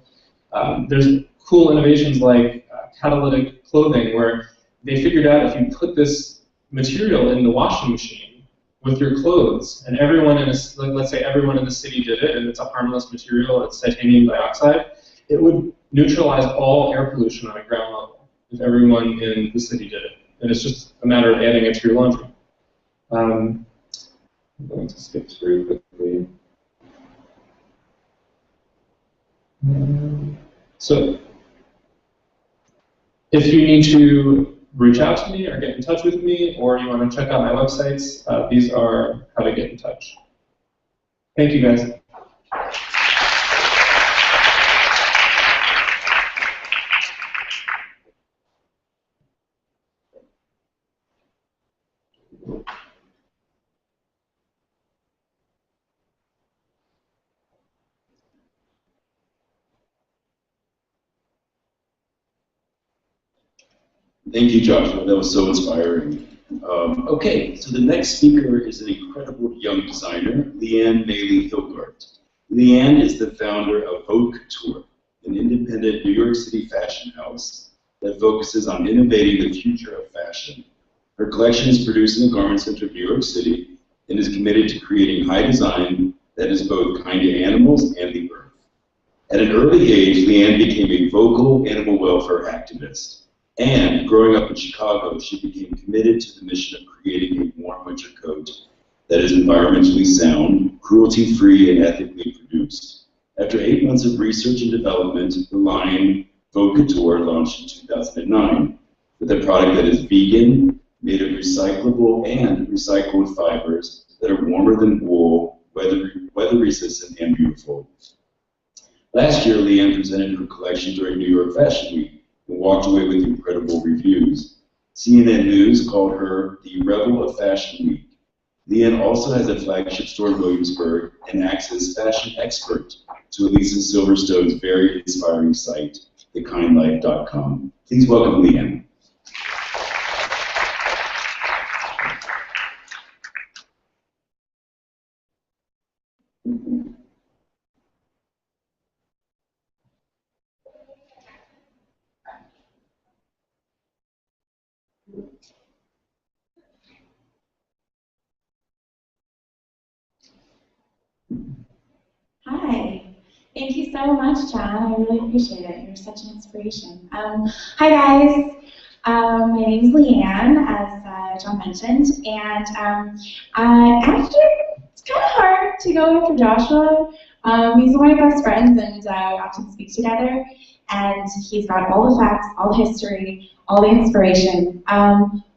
S3: There's cool innovations like catalytic clothing, where they figured out if you put this material in the washing machine with your clothes, and everyone in let's say everyone in the city did it, and it's a harmless material, it's titanium dioxide, it would neutralize all air pollution on a ground level if everyone in the city did it. And it's just a matter of adding it to your laundry. I'm going to skip through quickly. So, if you need to reach out to me or get in touch with me, or you want to check out my websites, these are how to get in touch. Thank you, guys.
S5: Thank you, Joshua. That was so inspiring. Okay, so the next speaker is an incredible young designer, Leanne Mai-ly Hilgart. Leanne is the founder of Haute Couture, an independent New York City fashion house that focuses on innovating the future of fashion. Her collection is produced in the Garment Center of New York City and is committed to creating high design that is both kind to animals and the earth. At an early age, Leanne became a vocal animal welfare activist. And growing up in Chicago, she became committed to the mission of creating a warm winter coat that is environmentally sound, cruelty-free, and ethically produced. After 8 months of research and development, the line Haute Couture launched in 2009 with a product that is vegan, made of recyclable and recycled fibers that are warmer than wool, weather-resistant, and beautiful. Last year, Leanne presented her collection during New York Fashion Week and walked away with incredible reviews. CNN News called her the Rebel of Fashion Week. Leanne also has a flagship store in Williamsburg and acts as fashion expert to Elisa Silverstone's very inspiring site, thekindlife.com. Please welcome Leanne.
S7: Hi. Thank you so much, John. I really appreciate it. You're such an inspiration. Hi, guys. My name is Leanne, as John mentioned, and actually, it's kind of hard to go after Joshua. He's one of my best friends, and we often speak together, and he's got all the facts, all the history, all the inspiration.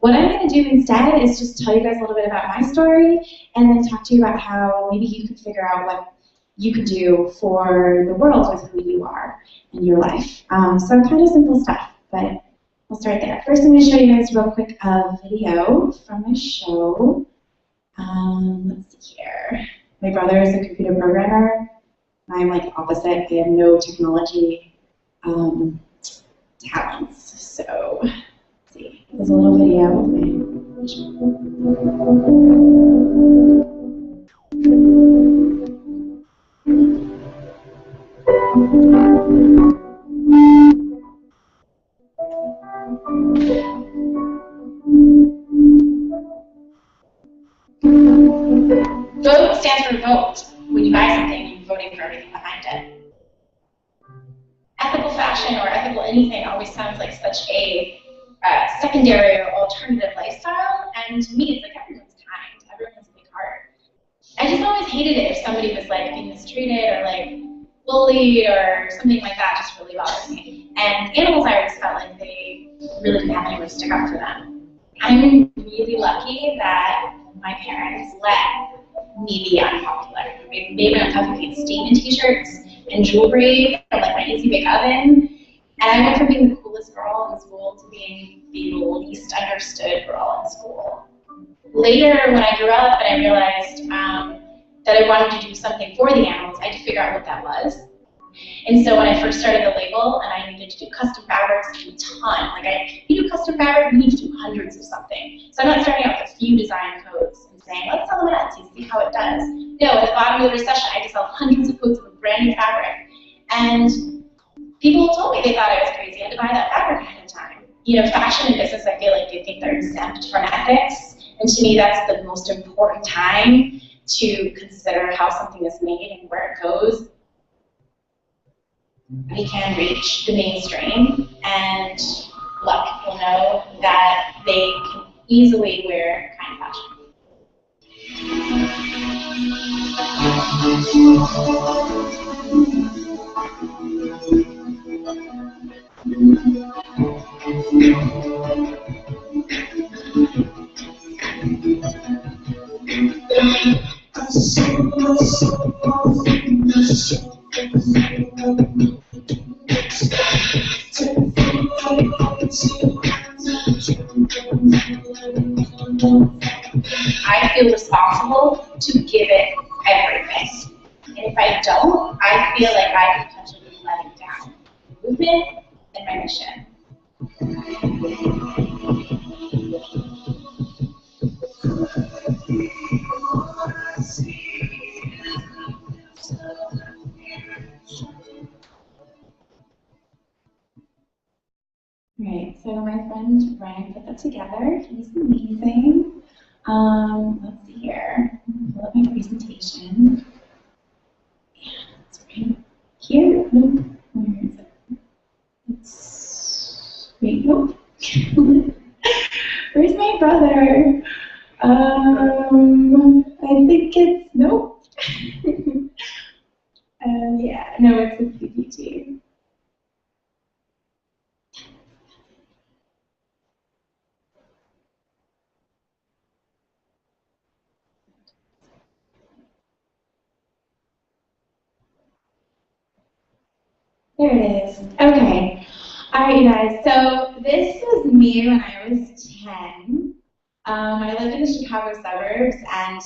S7: What I'm going to do instead is just tell you guys a little bit about my story, and then talk to you about how maybe you could figure out what you could do for the world with who you are in your life. So kind of simple stuff, but we'll start there. First, I'm going to show you guys real quick a video from my show. Let's see here. My brother is a computer programmer. I'm like the opposite. I have no technology talents. So, let's see. There's a little video of me.
S8: Vote stands for vote. When you buy something, you're voting for everything behind it. Ethical fashion or ethical anything always sounds like such a secondary or alternative lifestyle, and to me, it's like everyone's kind. Everyone has a big heart. I just always hated it if somebody was like being mistreated or like bullied or something like that. Just really bothered me. And animals, I always felt like they really didn't have anyone to stick up for them. I'm really lucky that my parents let me be unpopular. They made me puffy statement t-shirts and jewelry from like my Easy Bake Oven. And I went from being the coolest girl in school to being the least understood girl in school. Later, when I grew up and I realized that I wanted to do something for the animals, I had to figure out what that was. And so when I first started the label and I needed to do custom fabrics, to do a ton. Like you do custom fabric, you need to do hundreds of something. So I'm not starting out with a few design codes and saying, let's sell them at Etsy, see how it does. No, at the bottom of the recession, I had to sell hundreds of codes of a brand new fabric. And people told me they thought I was crazy. I had to buy that fabric ahead of time. You know, fashion and business, I feel like they think they're exempt from ethics. And to me, that's the most important time to consider how something is made and where it goes. We can reach the mainstream and let people know that they can easily wear kind fashion. I feel responsible to give it everything. And if I don't, I feel like I could potentially be letting down the movement and my mission.
S7: Right, so my friend Ryan put that together. He's amazing. Let's see here. Pull up my presentation. Yeah, it's right here. Nope. Where is it? It's right. Nope. Where's my brother? I think it's nope. Yeah, no, it's a PPT. There it is. Okay. All right, you guys. So this was me when I was 10. I lived in the Chicago suburbs, and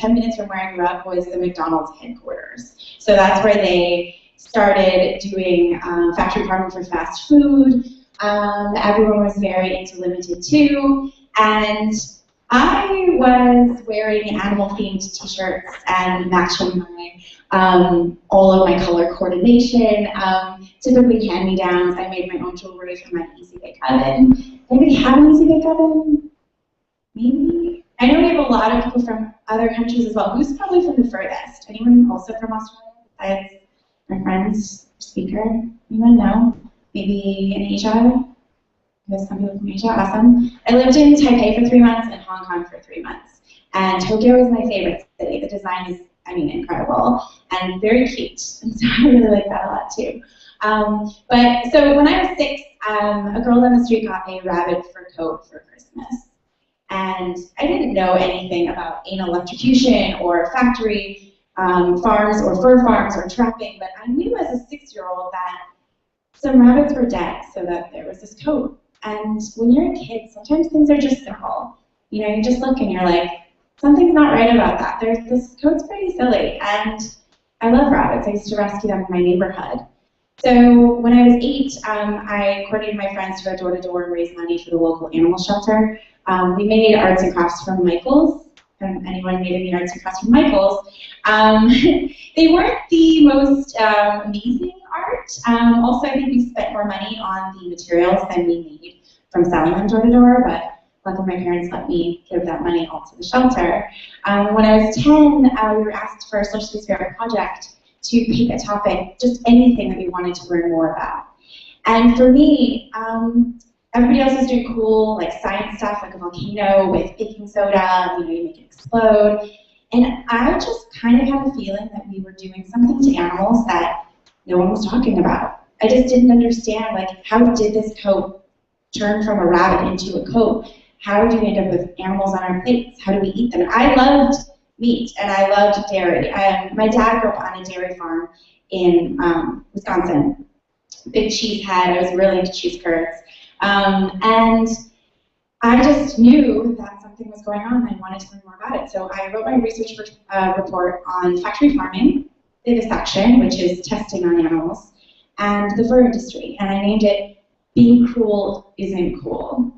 S7: 10 minutes from where I grew up was the McDonald's headquarters. So that's where they started doing factory farming for fast food. Everyone was very into limited too, and I was wearing animal-themed t-shirts and matching my all of my color coordination, typically hand-me-downs. I made my own jewelry from my Easy Bake Oven. Anybody have an Easy Bake Oven? Maybe? I know we have a lot of people from other countries as well. Who's probably from the furthest? Anyone also from Australia? Besides my friend's speaker? Anyone? No? Maybe in Asia? There's some people from Asia. Awesome. I lived in Taipei for 3 months and Hong Kong for 3 months. And Tokyo is my favorite city. The design is, I mean, incredible and very cute. And so I really like that a lot too. But so when I was 6, a girl down the street got me a rabbit fur coat for Christmas. And I didn't know anything about anal electrocution or factory farms or fur farms or trapping, but I knew as a 6-year-old that some rabbits were dead, so that there was this coat And when you're a kid, sometimes things are just simple. You know, you just look and you're like, something's not right about that. This code's pretty silly. And I love rabbits. I used to rescue them in my neighborhood. So when I was 8, I coordinated my friends to go door to door and raise money for the local animal shelter. We made arts and crafts from Michael's. Anyone made any arts and crafts from Michael's? They weren't the most amazing art. Also, I think we spent more money on the materials than we made from selling them door to door, but luckily my parents let me give that money all to the shelter. When I was 10, we were asked for a social space fair project to pick a topic, just anything that we wanted to learn more about. And for me, everybody else was doing cool, like science stuff, like a volcano with baking soda, you know, you make it explode. And I just kind of had a feeling that we were doing something to animals that no one was talking about. I just didn't understand, like, how did this coat turn from a rabbit into a coat? How do we end up with animals on our plates? How do we eat them? I loved meat and I loved dairy. My dad grew up on a dairy farm in Wisconsin. Big cheese head. I was really into cheese curds. And I just knew that something was going on and I wanted to learn more about it. So I wrote my research report on factory farming, vivisection, which is testing on animals, and the fur industry. And I named it "Being Cruel Isn't Cool."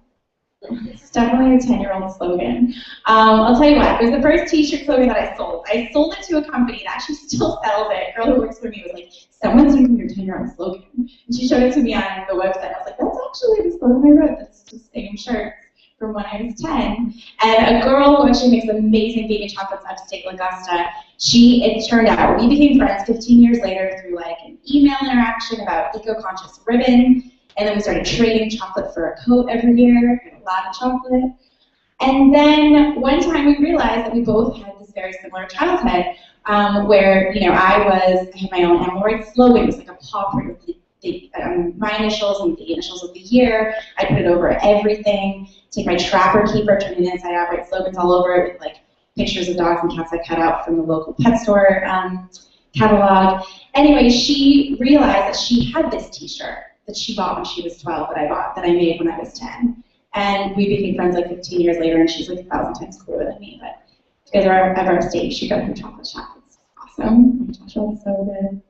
S7: It's definitely a 10-year-old slogan. I'll tell you what, it was the first t-shirt slogan that I sold. I sold it to a company that actually still sells it. A girl who works for me was like, someone's using your 10-year-old slogan. And she showed it to me on the website. I was like, that's actually the slogan I wrote. That's the same shirt from when I was 10. And a girl who actually makes amazing vegan chocolates upstate Augusta, it turned out, we became friends 15 years later through like an email interaction about eco-conscious ribbon. And then we started trading chocolate for a coat every year, and a lot of chocolate. And then one time we realized that we both had this very similar childhood, where, you know, I had my own animal rights slogan. It was like a paw print with my initials and the initials of the year. I put it over everything. Take my Trapper Keeper, turn it inside out, write slogans all over it with like pictures of dogs and cats I cut out from the local pet store catalog. Anyway, she realized that she had this t-shirt that she bought when she was 12 that I made when I was 10. And we became friends like 15 years later, and she's like 1,000 times cooler than me. But if you guys are ever upstate, you should go to her chocolate shop. It's awesome. My chocolate's so good.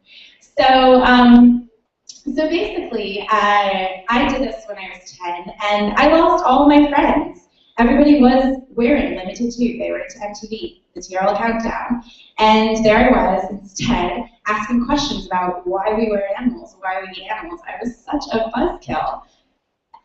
S7: So basically, I did this when I was 10, and I lost all my friends. Everybody was wearing Limited Tube. They were into MTV, the TRL Countdown. And there I was, instead, asking questions about why we wear animals, why we eat animals. I was such a buzzkill.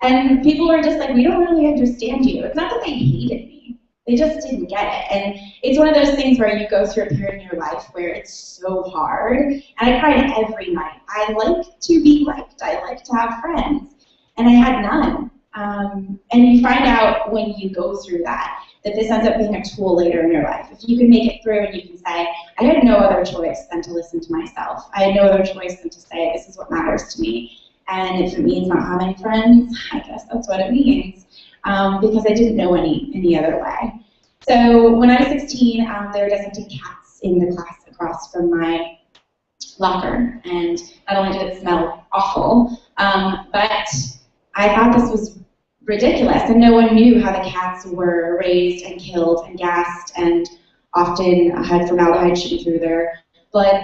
S7: And people were just like, we don't really understand you. It's not that they hated me. They just didn't get it. And it's one of those things where you go through a period in your life where it's so hard. And I cried every night. I like to be liked. I like to have friends. And I had none. And you find out when you go through that this ends up being a tool later in your life. If you can make it through and you can say, I had no other choice than to listen to myself. I had no other choice than to say, this is what matters to me. And if it means not having friends, I guess that's what it means. Because I didn't know any other way. So when I was 16, there were dissenting cats in the class across from my locker. And not only did it smell awful, but I thought this was ridiculous, and no one knew how the cats were raised and killed and gassed and often had formaldehyde shooting through their blood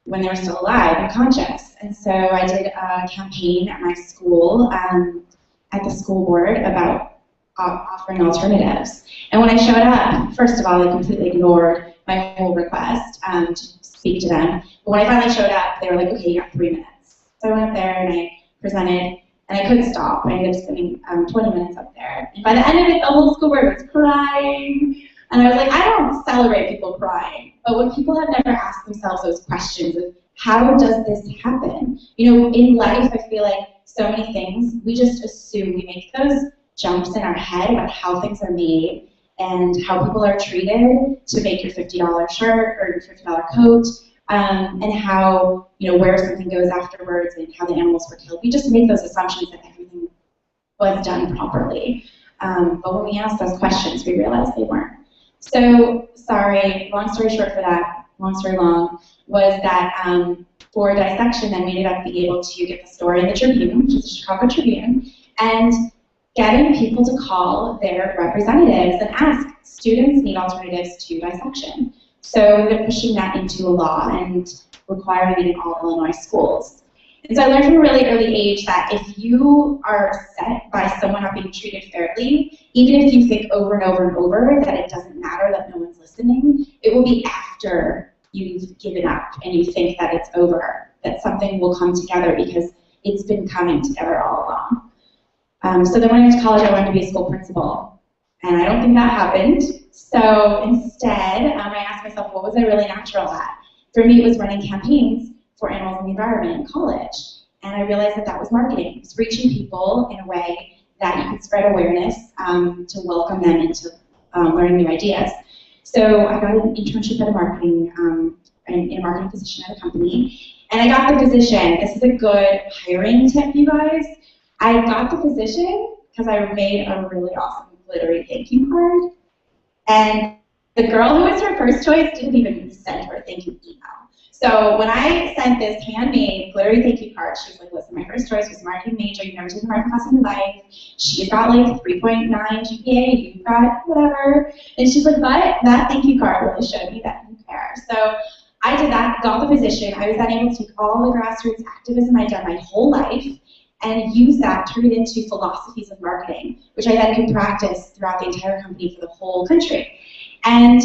S7: when they were still alive and conscious. And so I did a campaign at my school, at the school board, about offering alternatives. And when I showed up, first of all, they completely ignored my whole request to speak to them. But when I finally showed up, they were like, okay, you got 3 minutes. So I went up there and I presented. And I couldn't stop. I ended up spending 20 minutes up there. And by the end of it, the whole school board was crying. And I was like, I don't celebrate people crying. But when people have never asked themselves those questions of how does this happen? You know, in life, I feel like so many things, we just assume. We make those jumps in our head about how things are made and how people are treated to make your $50 shirt or your $50 coat. And how, you know, where something goes afterwards and how the animals were killed. We just make those assumptions that everything was done properly. But when we asked those questions, we realized they weren't. So, sorry, long story short for that, long story long, was that for dissection, I ended up being able to get the story in the Tribune, which is the Chicago Tribune, and getting people to call their representatives and ask, students need alternatives to dissection. So they're pushing that into a law and requiring it in all Illinois schools. And so I learned from a really early age that if you are upset by someone not being treated fairly, even if you think over and over and over that it doesn't matter, that no one's listening, it will be after you've given up and you think that it's over, that something will come together because it's been coming together all along. So then when I went to college, I wanted to be a school principal. And I don't think that happened. So instead, I asked myself, what was I really natural at? For me, it was running campaigns for animals and the environment in college. And I realized that that was marketing. It was reaching people in a way that you could spread awareness to welcome them into learning new ideas. So I got an internship at a marketing, in a marketing position at a company. And I got the position. This is a good hiring tip, you guys. I got the position because I made a really awesome glittery thank you card. And the girl who was her first choice didn't even send her a thank you email. So when I sent this handmade glittery thank you card, she was like, listen, my first choice was a marketing major. You've never taken a marketing class in your life. She's got like 3.9 GPA. You've got whatever. And she's like, but that thank you card really showed me that you care. So I did that, got the position. I was then able to take all the grassroots activism I'd done my whole life and use that, turn it into philosophies of marketing, which I then could practice throughout the entire company for the whole country. And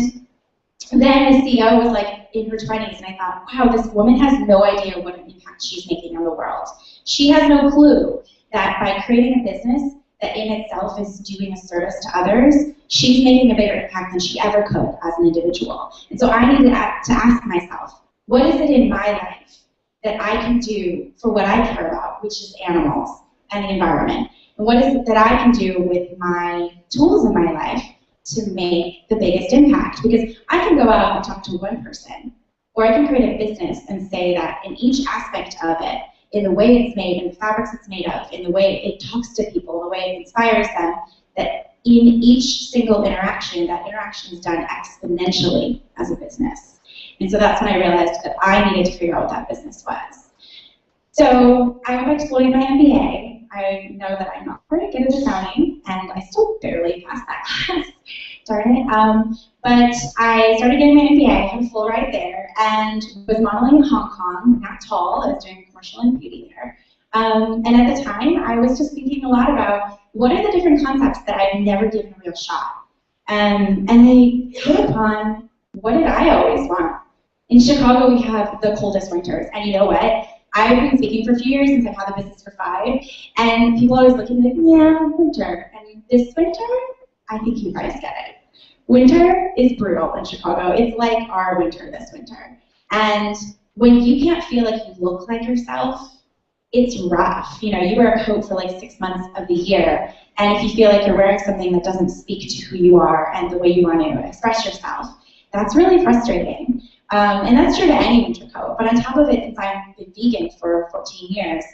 S7: then the CEO was like in her 20s, and I thought, wow, this woman has no idea what an impact she's making on the world. She has no clue that by creating a business that in itself is doing a service to others, she's making a bigger impact than she ever could as an individual. And so I needed to ask myself, what is it in my life that I can do for what I care about, which is animals and the environment? And what is it that I can do with my tools in my life to make the biggest impact? Because I can go out and talk to one person, or I can create a business and say that in each aspect of it, in the way it's made, in the fabrics it's made of, in the way it talks to people, the way it inspires them, that in each single interaction, that interaction is done exponentially as a business. And so that's when I realized that I needed to figure out what that business was. So I went back to school to get my MBA. I know that I'm not very good at accounting, and I still barely passed that class. Darn it. But I started getting my MBA, I had a full ride there, and was modeling in Hong Kong, not tall. I was doing commercial and beauty there. And at the time, I was just thinking a lot about what are the different concepts that I've never given a real shot. And they hit upon, what did I always want? In Chicago, we have the coldest winters, and you know what? I've been speaking for a few years since I've had the business for 5, and people always look at me like, yeah, winter. And this winter, I think you guys get it. Winter is brutal in Chicago. It's like our winter this winter. And when you can't feel like you look like yourself, it's rough. You know, you wear a coat for like 6 months of the year, and if you feel like you're wearing something that doesn't speak to who you are and the way you want to express yourself, that's really frustrating. And that's true to any winter coat. But on top of it, since I've been vegan for 14 years,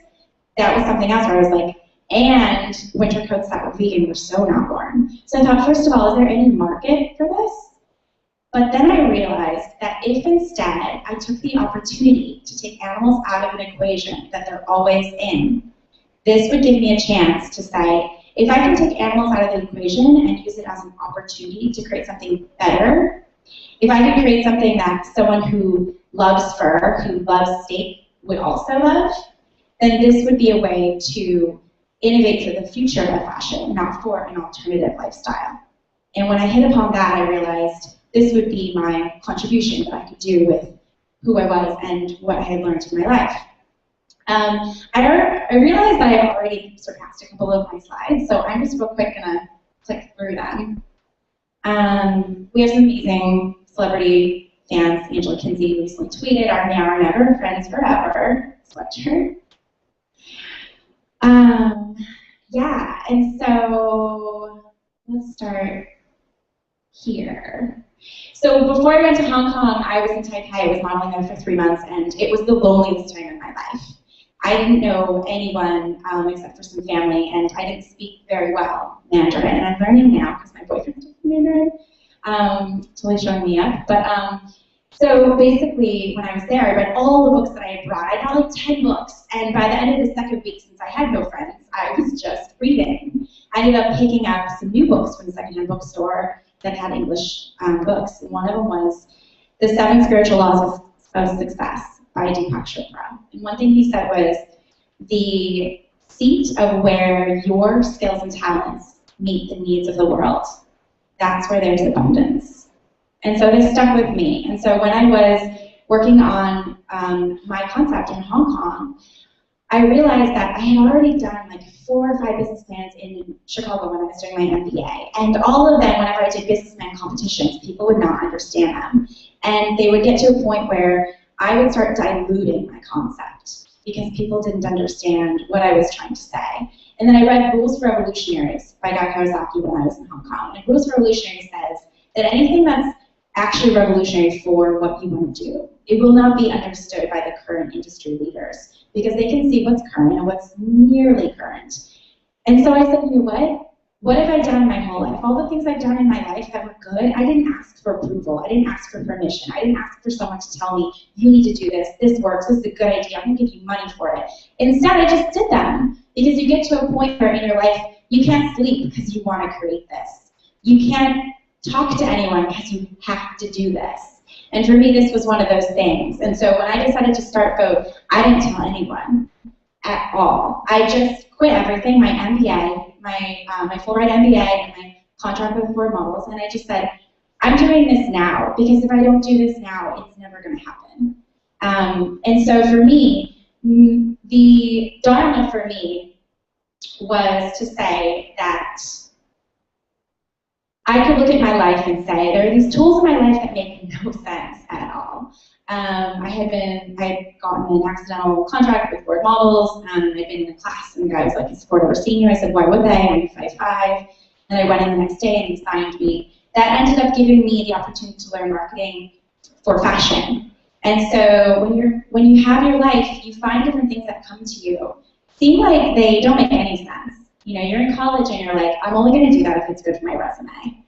S7: that was something else where I was like, and winter coats that were vegan were so not worn. So I thought, first of all, is there any market for this? But then I realized that if instead I took the opportunity to take animals out of an equation that they're always in, this would give me a chance to say, if I can take animals out of the equation and use it as an opportunity to create something better, if I could create something that someone who loves fur, who loves steak, would also love, then this would be a way to innovate for the future of fashion, not for an alternative lifestyle. And when I hit upon that, I realized this would be my contribution that I could do with who I was and what I had learned in my life. I realized that I had already surpassed a couple of my slides, so I'm just real quick gonna click through them. We have some amazing celebrity fans. Angela Kinsey recently tweeted, "Are now or never, friends forever." Sweatshirt. Yeah, and so let's start here. So before I went to Hong Kong, I was in Taipei. I was modeling there for 3 months, and it was the loneliest time in my life. I didn't know anyone except for some family, and I didn't speak very well Mandarin, and I'm learning now because my boyfriend took Mandarin, totally showing me up. But So basically, when I was there, I read all the books that I had brought. I brought like 10 books, and by the end of the second week, since I had no friends, I was just reading. I ended up picking up some new books from the secondhand bookstore that had English books, and one of them was The 7 Spiritual Laws of Success by Deepak Chopra. And one thing he said was, the seat of where your skills and talents meet the needs of the world, that's where there's abundance. And so this stuck with me. And so when I was working on my concept in Hong Kong, I realized that I had already done like 4 or 5 business plans in Chicago when I was doing my MBA. And all of them, whenever I did businessman competitions, people would not understand them. And they would get to a point where I would start diluting my concept because people didn't understand what I was trying to say. And then I read Rules for Revolutionaries by Guy Kawasaki when I was in Hong Kong. And Rules for Revolutionaries says that anything that's actually revolutionary for what you want to do, it will not be understood by the current industry leaders because they can see what's current and what's nearly current. And so I said, you know what have I done in my whole life? All the things I've done in my life that were good, I didn't ask for approval. I didn't ask for permission. I didn't ask for someone to tell me, you need to do this, this works, this is a good idea, I'm going to give you money for it. Instead, I just did them because you get to a point where in your life, you can't sleep because you want to create this. You can't talk to anyone because you have to do this. And for me, this was one of those things. And so when I decided to start Vote, I didn't tell anyone at all. I just quit everything, my MBA, my full ride MBA, and my contract with Ford Models, and I just said, I'm doing this now, because if I don't do this now, it's never going to happen. And so for me, the dharma for me was to say that I could look at my life and say, there are these tools in my life that make no sense at all. I had gotten an accidental contract with Ford Models, I'd been in a class, and the guy was like, he's 4 over senior. I said, why would they? I'm 5'5". And I went in the next day, and he signed me. That ended up giving me the opportunity to learn marketing for fashion. And so when you have your life, you find different things that come to you. Seem like they don't make any sense. You know, you're in college and you're like, I'm only going to do that if it's good for my resume.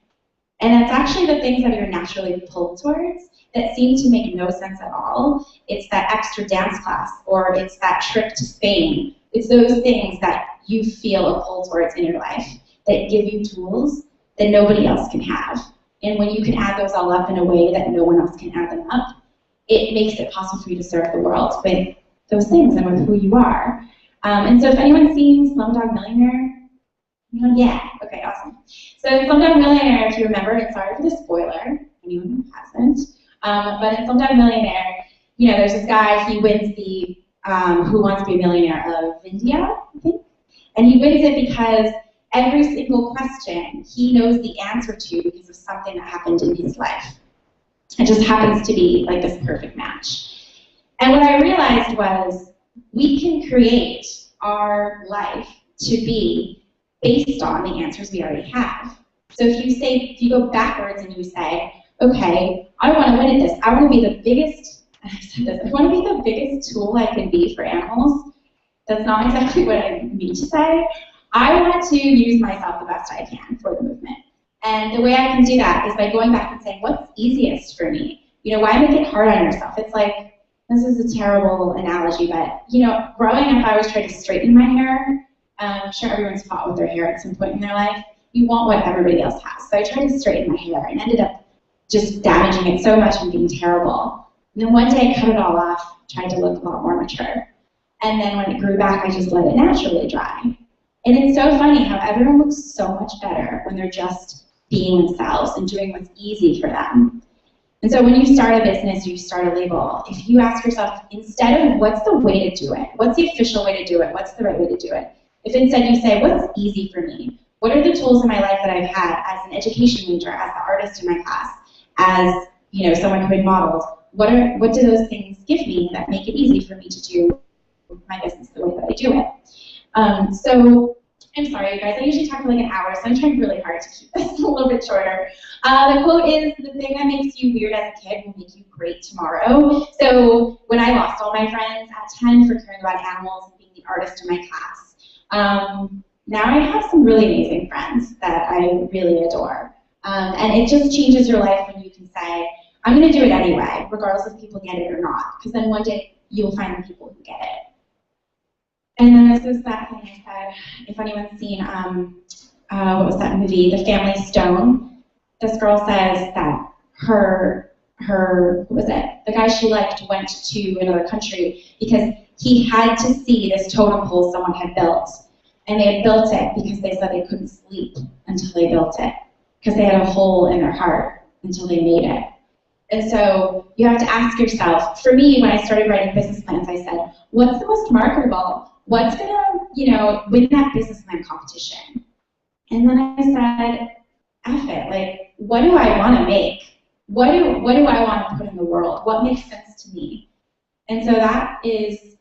S7: And that's actually the things that you're naturally pulled towards that seem to make no sense at all. It's that extra dance class, or it's that trip to Spain. It's those things that you feel a pull towards in your life that give you tools that nobody else can have. And when you can add those all up in a way that no one else can add them up, it makes it possible for you to serve the world with those things and with who you are. And so if anyone's seen Slumdog Millionaire, yeah, okay, awesome. So in Slumdog Millionaire, if you remember, and sorry for the spoiler, anyone who hasn't, but in Slumdog Millionaire, you know, there's this guy, he wins the Who Wants to Be a Millionaire of India, I think, and he wins it because every single question he knows the answer to because of something that happened in his life. It just happens to be like this perfect match. And what I realized was we can create our life to be based on the answers we already have. So if you go backwards and you say, okay, I want to win at this. I want to be the biggest, and I've said this, I want to be the biggest tool I can be for animals. That's not exactly what I mean to say. I want to use myself the best I can for the movement. And the way I can do that is by going back and saying, what's easiest for me? You know, why make it hard on yourself? It's like, this is a terrible analogy, but, you know, growing up, I always tried to straighten my hair. I'm sure everyone's fought with their hair at some point in their life. You want what everybody else has. So I tried to straighten my hair and ended up just damaging it so much and being terrible. And then one day I cut it all off, tried to look a lot more mature. And then when it grew back, I just let it naturally dry. And it's so funny how everyone looks so much better when they're just being themselves and doing what's easy for them. And so when you start a business, you start a label, if you ask yourself, instead of what's the way to do it, what's the official way to do it, what's the right way to do it, if instead you say, what's easy for me, what are the tools in my life that I've had as an education major, as the artist in my class, as, you know, someone who had modeled, what do those things give me that make it easy for me to do my business the way that I do it? So I'm sorry, you guys. I usually talk for like an hour, so I'm trying really hard to keep this a little bit shorter. The quote is, the thing that makes you weird as a kid will make you great tomorrow. So when I lost all my friends at 10 for caring about animals and being the artist in my class, now I have some really amazing friends that I really adore. And it just changes your life when you can say, I'm going to do it anyway, regardless if people get it or not, because then one day you'll find the people who get it. And then this is that thing I said, if anyone's seen, what was that movie, The Family Stone, this girl says that what was it, the guy she liked went to another country because he had to see this totem pole someone had built. And they had built it because they said they couldn't sleep until they built it, because they had a hole in their heart until they made it. And so you have to ask yourself, for me, when I started writing business plans, I said, what's the most marketable? What's going to, win that business plan competition? And then I said, F it, like, what do I want to make? What do I want to put in the world? What makes sense to me? And so that is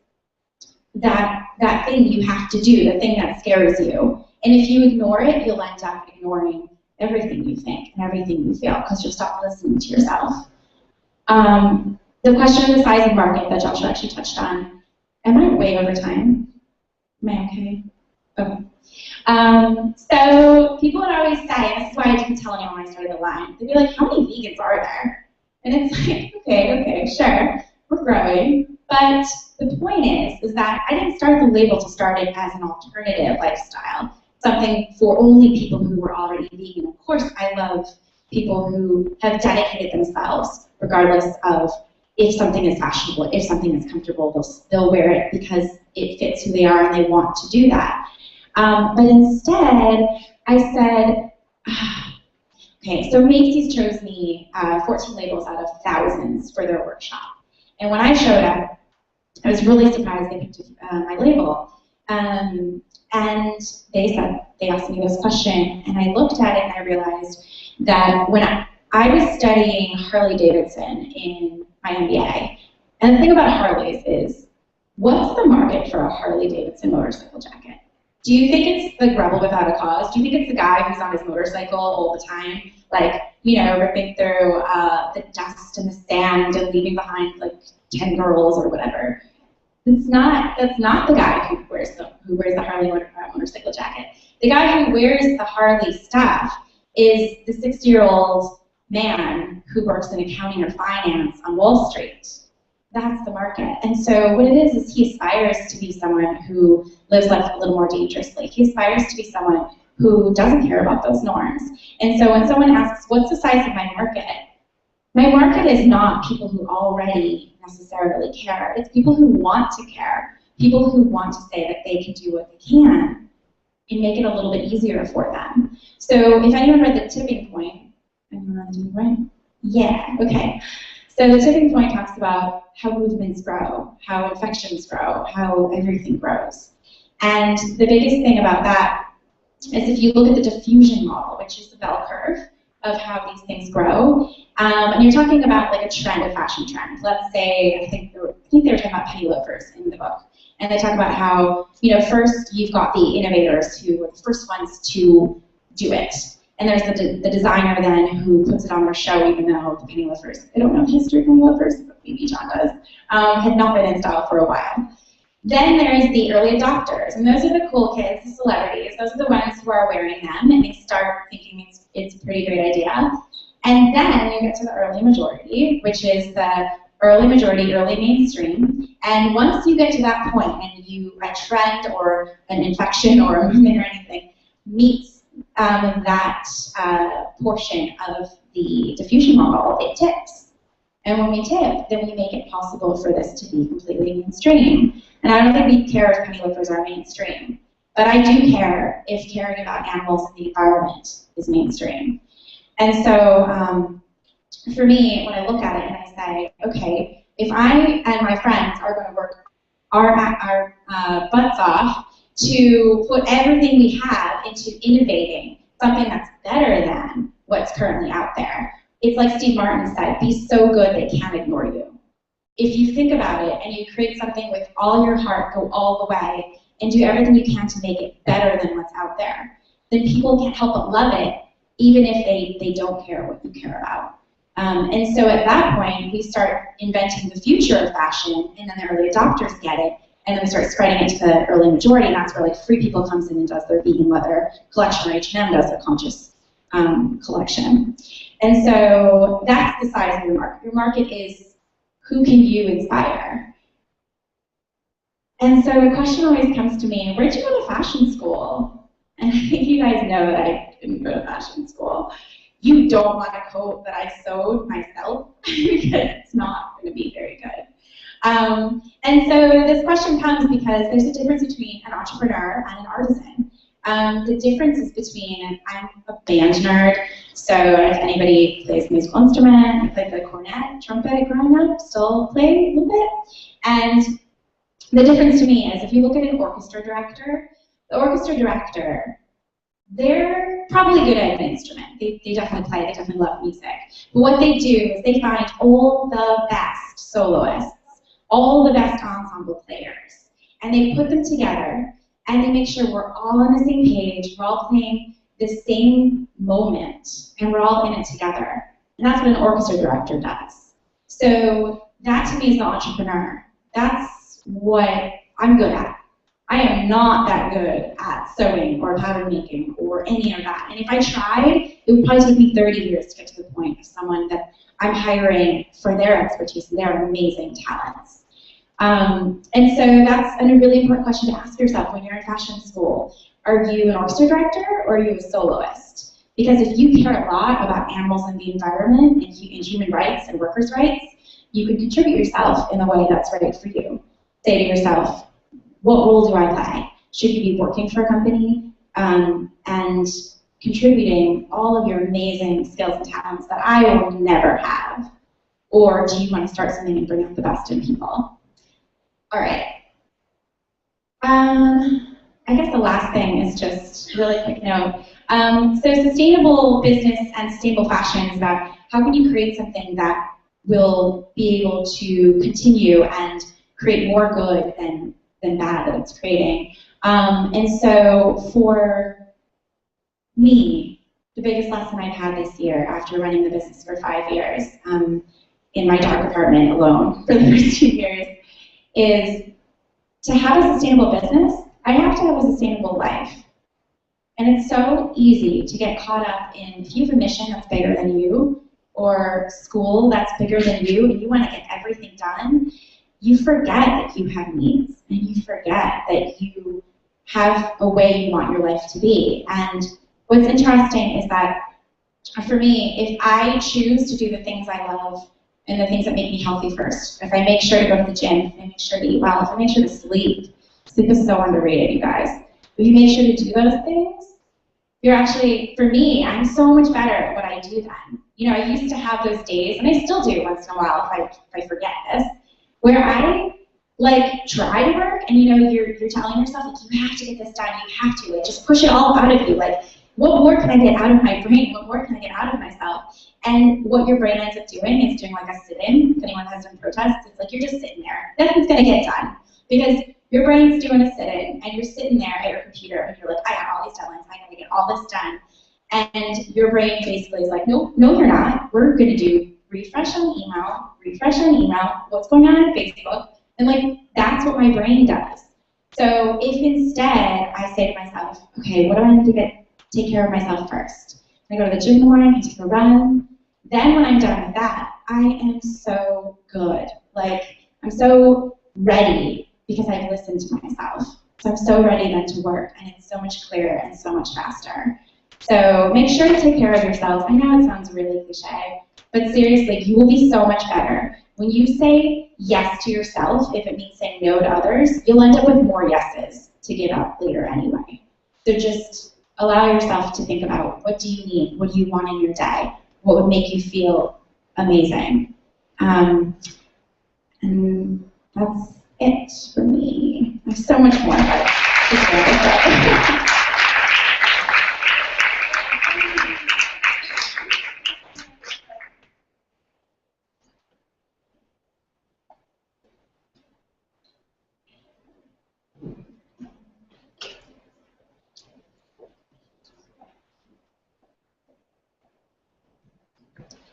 S7: that thing you have to do, the thing that scares you. And if you ignore it, you'll end up ignoring everything you think and everything you feel, because you'll stop listening to yourself. The question of the size of market that Joshua actually touched on. Am I way over time? Am I okay? Okay. So people would always say, and this is why I didn't tell anyone when I started the line, they'd be like, how many vegans are there? And it's like, okay, sure, we're growing. But the point is that I didn't start the label to start it as an alternative lifestyle, something for only people who were already vegan. Of course, I love people who have dedicated themselves, regardless of if something is fashionable, if something is comfortable, they'll wear it because it fits who they are and they want to do that. But instead, I said, okay, so Macy's chose me 14 labels out of thousands for their workshop. And when I showed up, I was really surprised they picked my label. And they asked me this question, and I looked at it and I realized that when I was studying Harley Davidson in my MBA, and the thing about Harleys is, what's the market for a Harley Davidson motorcycle jacket? Do you think it's the rebel without a cause? Do you think it's the guy who's on his motorcycle all the time, like, ripping through the dust and the sand and leaving behind like 10 girls or whatever? That's not the guy who wears the Harley motorcycle jacket. The guy who wears the Harley stuff is the 60-year-old man who works in accounting or finance on Wall Street. That's the market. And so what it is he aspires to be someone who lives life a little more dangerously. He aspires to be someone who doesn't care about those norms. And so when someone asks, what's the size of my market is not people who already necessarily care. It's people who want to care, people who want to say that they can do what they can and make it a little bit easier for them. So if anyone read The Tipping Point, anyone read The Tipping Point? Yeah, okay. So The Tipping Point talks about how movements grow, how infections grow, how everything grows. And the biggest thing about that is if you look at the diffusion model, which is the bell curve of how these things grow, and you're talking about like a trend, a fashion trend. Let's say, I think they were talking about penny loafers in the book. And they talk about how, first you've got the innovators who are the first ones to do it. And there's the designer then who puts it on their show, even though the penny loafers, I don't know the history of penny loafers, but maybe John does, had not been in style for a while. Then there's the early adopters, and those are the cool kids, the celebrities. Those are the ones who are wearing them, and they start thinking it's a pretty great idea. And then you get to the early majority, which is the early majority, early mainstream. And once you get to that point, and a trend or an infection or a movement or anything meets that portion of the diffusion model, it tips. And when we tip, then we make it possible for this to be completely mainstream. And I don't think we care if penny loafers are mainstream. But I do care if caring about animals and the environment is mainstream. And so for me, when I look at it and I say, okay, if I and my friends are going to work our butts off to put everything we have into innovating something that's better than what's currently out there, it's like Steve Martin said, be so good they can't ignore you. If you think about it and you create something with all your heart, go all the way, and do everything you can to make it better than what's out there, then people can't help but love it, even if they don't care what you care about. And so at that point, we start inventing the future of fashion, and then the early adopters get it, and then we start spreading it to the early majority, and that's where like Free People comes in and does their vegan leather collection, or H&M does their conscious collection. And so that's the size of your market. Your market is who can you inspire? And so the question always comes to me, where'd you go to fashion school? And I think you guys know that I didn't go to fashion school. You don't want a coat that I sewed myself because it's not going to be very good. And so this question comes because there's a difference between an entrepreneur and an artisan. The difference is between, I'm a band nerd, so if anybody plays a musical instrument, I played the cornet, trumpet growing up, still play a little bit. And the difference to me is if you look at an orchestra director, the orchestra director, they're probably good at an instrument. They definitely play, they definitely love music. But what they do is they find all the best soloists, all the best ensemble players, and they put them together, and they make sure we're all on the same page, we're all playing the same moment, and we're all in it together. And that's what an orchestra director does. So that to me is the entrepreneur. That's what I'm good at. I am not that good at sewing or pattern making or any of that. And if I tried, it would probably take me 30 years to get to the point of someone that I'm hiring for their expertise and their amazing talents. And so that's a really important question to ask yourself when you're in fashion school. Are you an orchestra director or are you a soloist? Because if you care a lot about animals and the environment and human rights and workers' rights, you can contribute yourself in the way that's right for you. Say to yourself, what role do I play? Should you be working for a company and contributing all of your amazing skills and talents that I will never have? Or do you want to start something and bring out the best in people? All right. I guess the last thing is just a really quick note. So sustainable business and sustainable fashion is about how can you create something that will be able to continue and create more good than bad that it's creating. And so for me, the biggest lesson I've had this year after running the business for 5 years in my dark apartment alone for the first 2 years is to have a sustainable business, I have to have a sustainable life. And it's so easy to get caught up in if you have a mission that's bigger than you or school that's bigger than you and you want to get everything done, you forget that you have needs and you forget that you have a way you want your life to be. And what's interesting is that for me, if I choose to do the things I love and the things that make me healthy first, if I make sure to go to the gym, if I make sure to eat well, if I make sure to sleep is so underrated, you guys. If you make sure to do those things, you're actually, for me, I'm so much better at what I do then. You know, I used to have those days, and I still do once in a while if I forget this, where I like try to work, and you know, you're telling yourself like you have to get this done, you have to, like just push it all out of you, like what more can I get out of my brain, what more can I get out of myself? And what your brain ends up doing is doing like a sit-in. If anyone has done protests, it's like you're just sitting there. Nothing's gonna get done because your brain's doing a sit-in, and you're sitting there at your computer, and you're like, I have all these deadlines, I gotta get all this done. And your brain basically is like, no, you're not. We're gonna do refresh on email, what's going on Facebook, and like that's what my brain does. So if instead I say to myself, okay, what do I need to take care of myself first? I go to the gym in the morning, I take a run. Then when I'm done with that, I am so good. Like I'm so ready because I've listened to myself. So I'm so ready then to work, and it's so much clearer and so much faster. So make sure to take care of yourself. I know it sounds really cliche, but seriously, you will be so much better. When you say yes to yourself, if it means saying no to others, you'll end up with more yeses to give up later anyway. So just allow yourself to think about what do you need, what do you want in your day, what would make you feel amazing. And that's it for me. There's so much more, but just really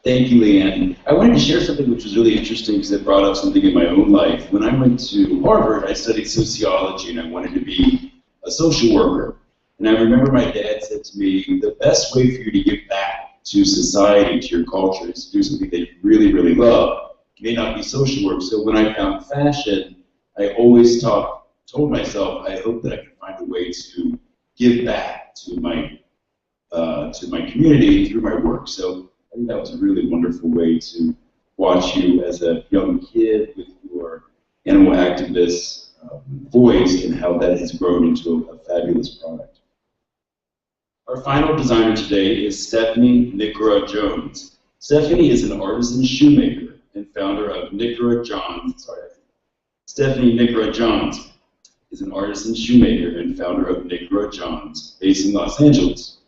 S5: Thank you, Leanne. I wanted to share something which was really interesting because it brought up something in my own life. When I went to Harvard, I studied sociology and I wanted to be a social worker. And I remember my dad said to me, the best way for you to give back to society, to your culture, is to do something that you really, really love. It may not be social work. So when I found fashion, I always told myself, I hope that I can find a way to give back to my community through my work. So I think that was a really wonderful way to watch you as a young kid with your animal activist voice and how that has grown into a fabulous product. Our final designer today is Stephanie Nicora Johns. Stephanie is an artisan shoemaker and founder of Nicora Johns. Stephanie Nicora Johns is an artisan shoemaker and founder of Nicora Johns, based in Los Angeles.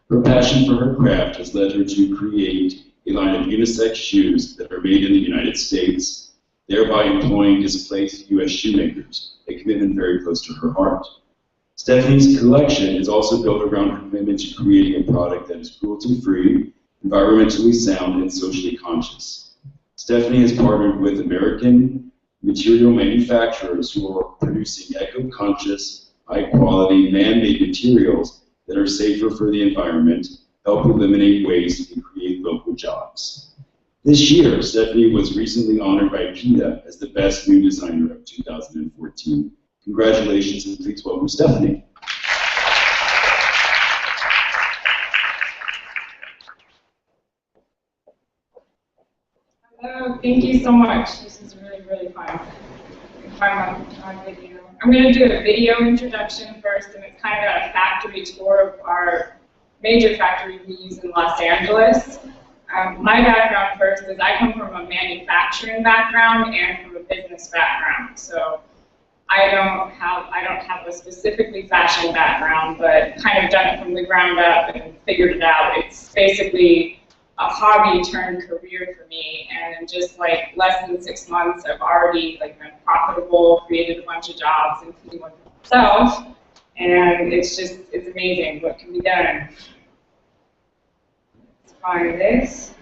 S5: Her passion for her craft has led her to create a line of unisex shoes that are made in the United States, thereby employing displaced U.S. shoemakers, a commitment very close to her heart. Stephanie's collection is also built around her commitment to creating a product that is cruelty-free, environmentally sound, and socially conscious. Stephanie has partnered with American material manufacturers who are producing eco-conscious, high-quality, man-made materials that are safer for the environment, help eliminate waste, and create local jobs. This year, Stephanie was recently honored by PETA as the Best New Designer of 2014. Congratulations, and please welcome Stephanie.
S9: Hello, thank you so much. This is really, really fun. On video. I'm going to do a video introduction first, and it's kind of a factory tour of our major factory we use in Los Angeles. My background first is I come from a manufacturing background and from a business background. So I don't have a specifically fashion background, but kind of done it from the ground up and figured it out. It's basically a hobby turned career for me, and in just like less than 6 months, I've already like been profitable, created a bunch of jobs, including one for myself, and it's amazing what can be done. Let's find this.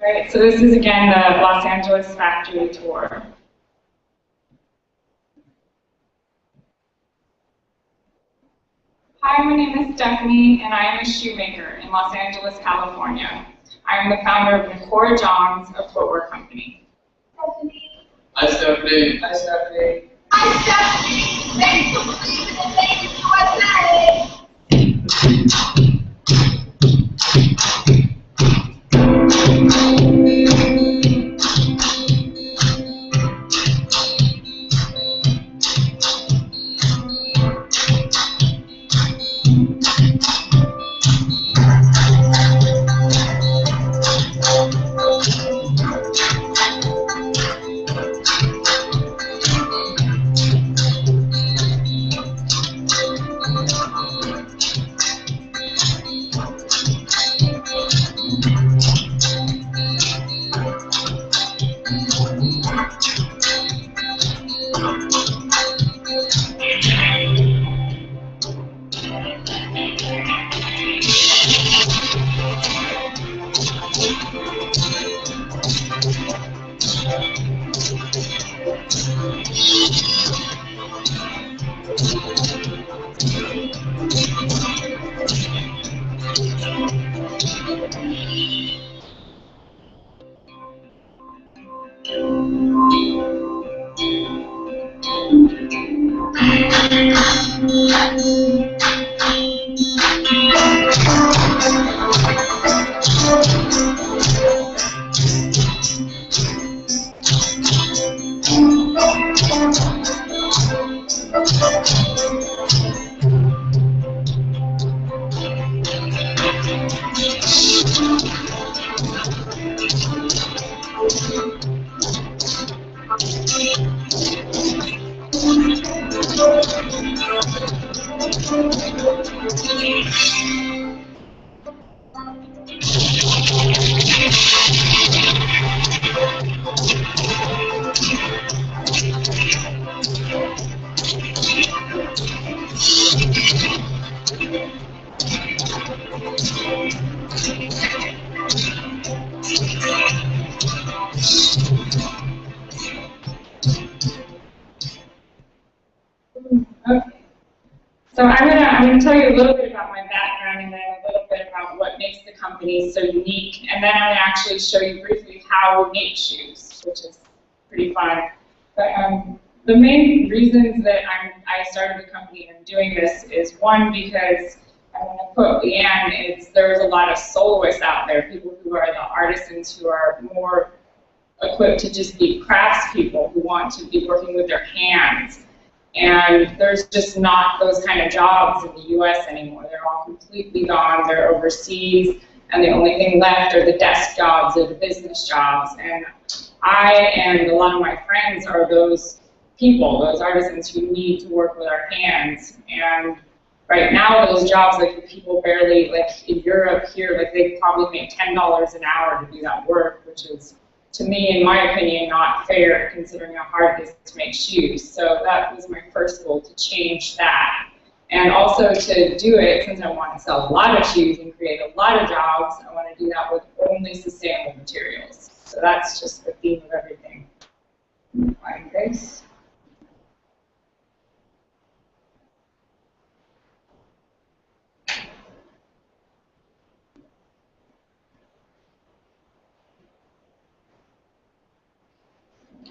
S9: Right, so this is again the Los Angeles factory tour. Hi, my name is Stephanie, and I am a shoemaker in Los Angeles, California. I am the founder of Nicora Johns, a footwear company.
S10: Hi, Stephanie.
S11: Hi, Stephanie.
S12: Hi, Stephanie. Thanks for believing in the USA.
S9: Okay. So I'm gonna tell you a little bit about my background and then a little bit about what makes the company so unique, and then I'm gonna actually show you briefly how we make shoes, which is pretty fun. But the main reasons that I started the company and doing this is one, because I want to quote Leanne, there's a lot of soloists out there, people who are the artisans who are more equipped to just be craftspeople who want to be working with their hands. And there's just not those kind of jobs in the US anymore. They're all completely gone, they're overseas, and the only thing left are the desk jobs or the business jobs. And I and a lot of my friends are those people, those artisans who need to work with our hands. And right now those jobs, like people barely, like in Europe here, like they probably make $10 an hour to do that work, which is, to me, in my opinion, not fair considering how hard it is to make shoes. So that was my first goal, to change that. And also to do it, since I want to sell a lot of shoes and create a lot of jobs, I want to do that with only sustainable materials. So that's just the theme of everything. Find this.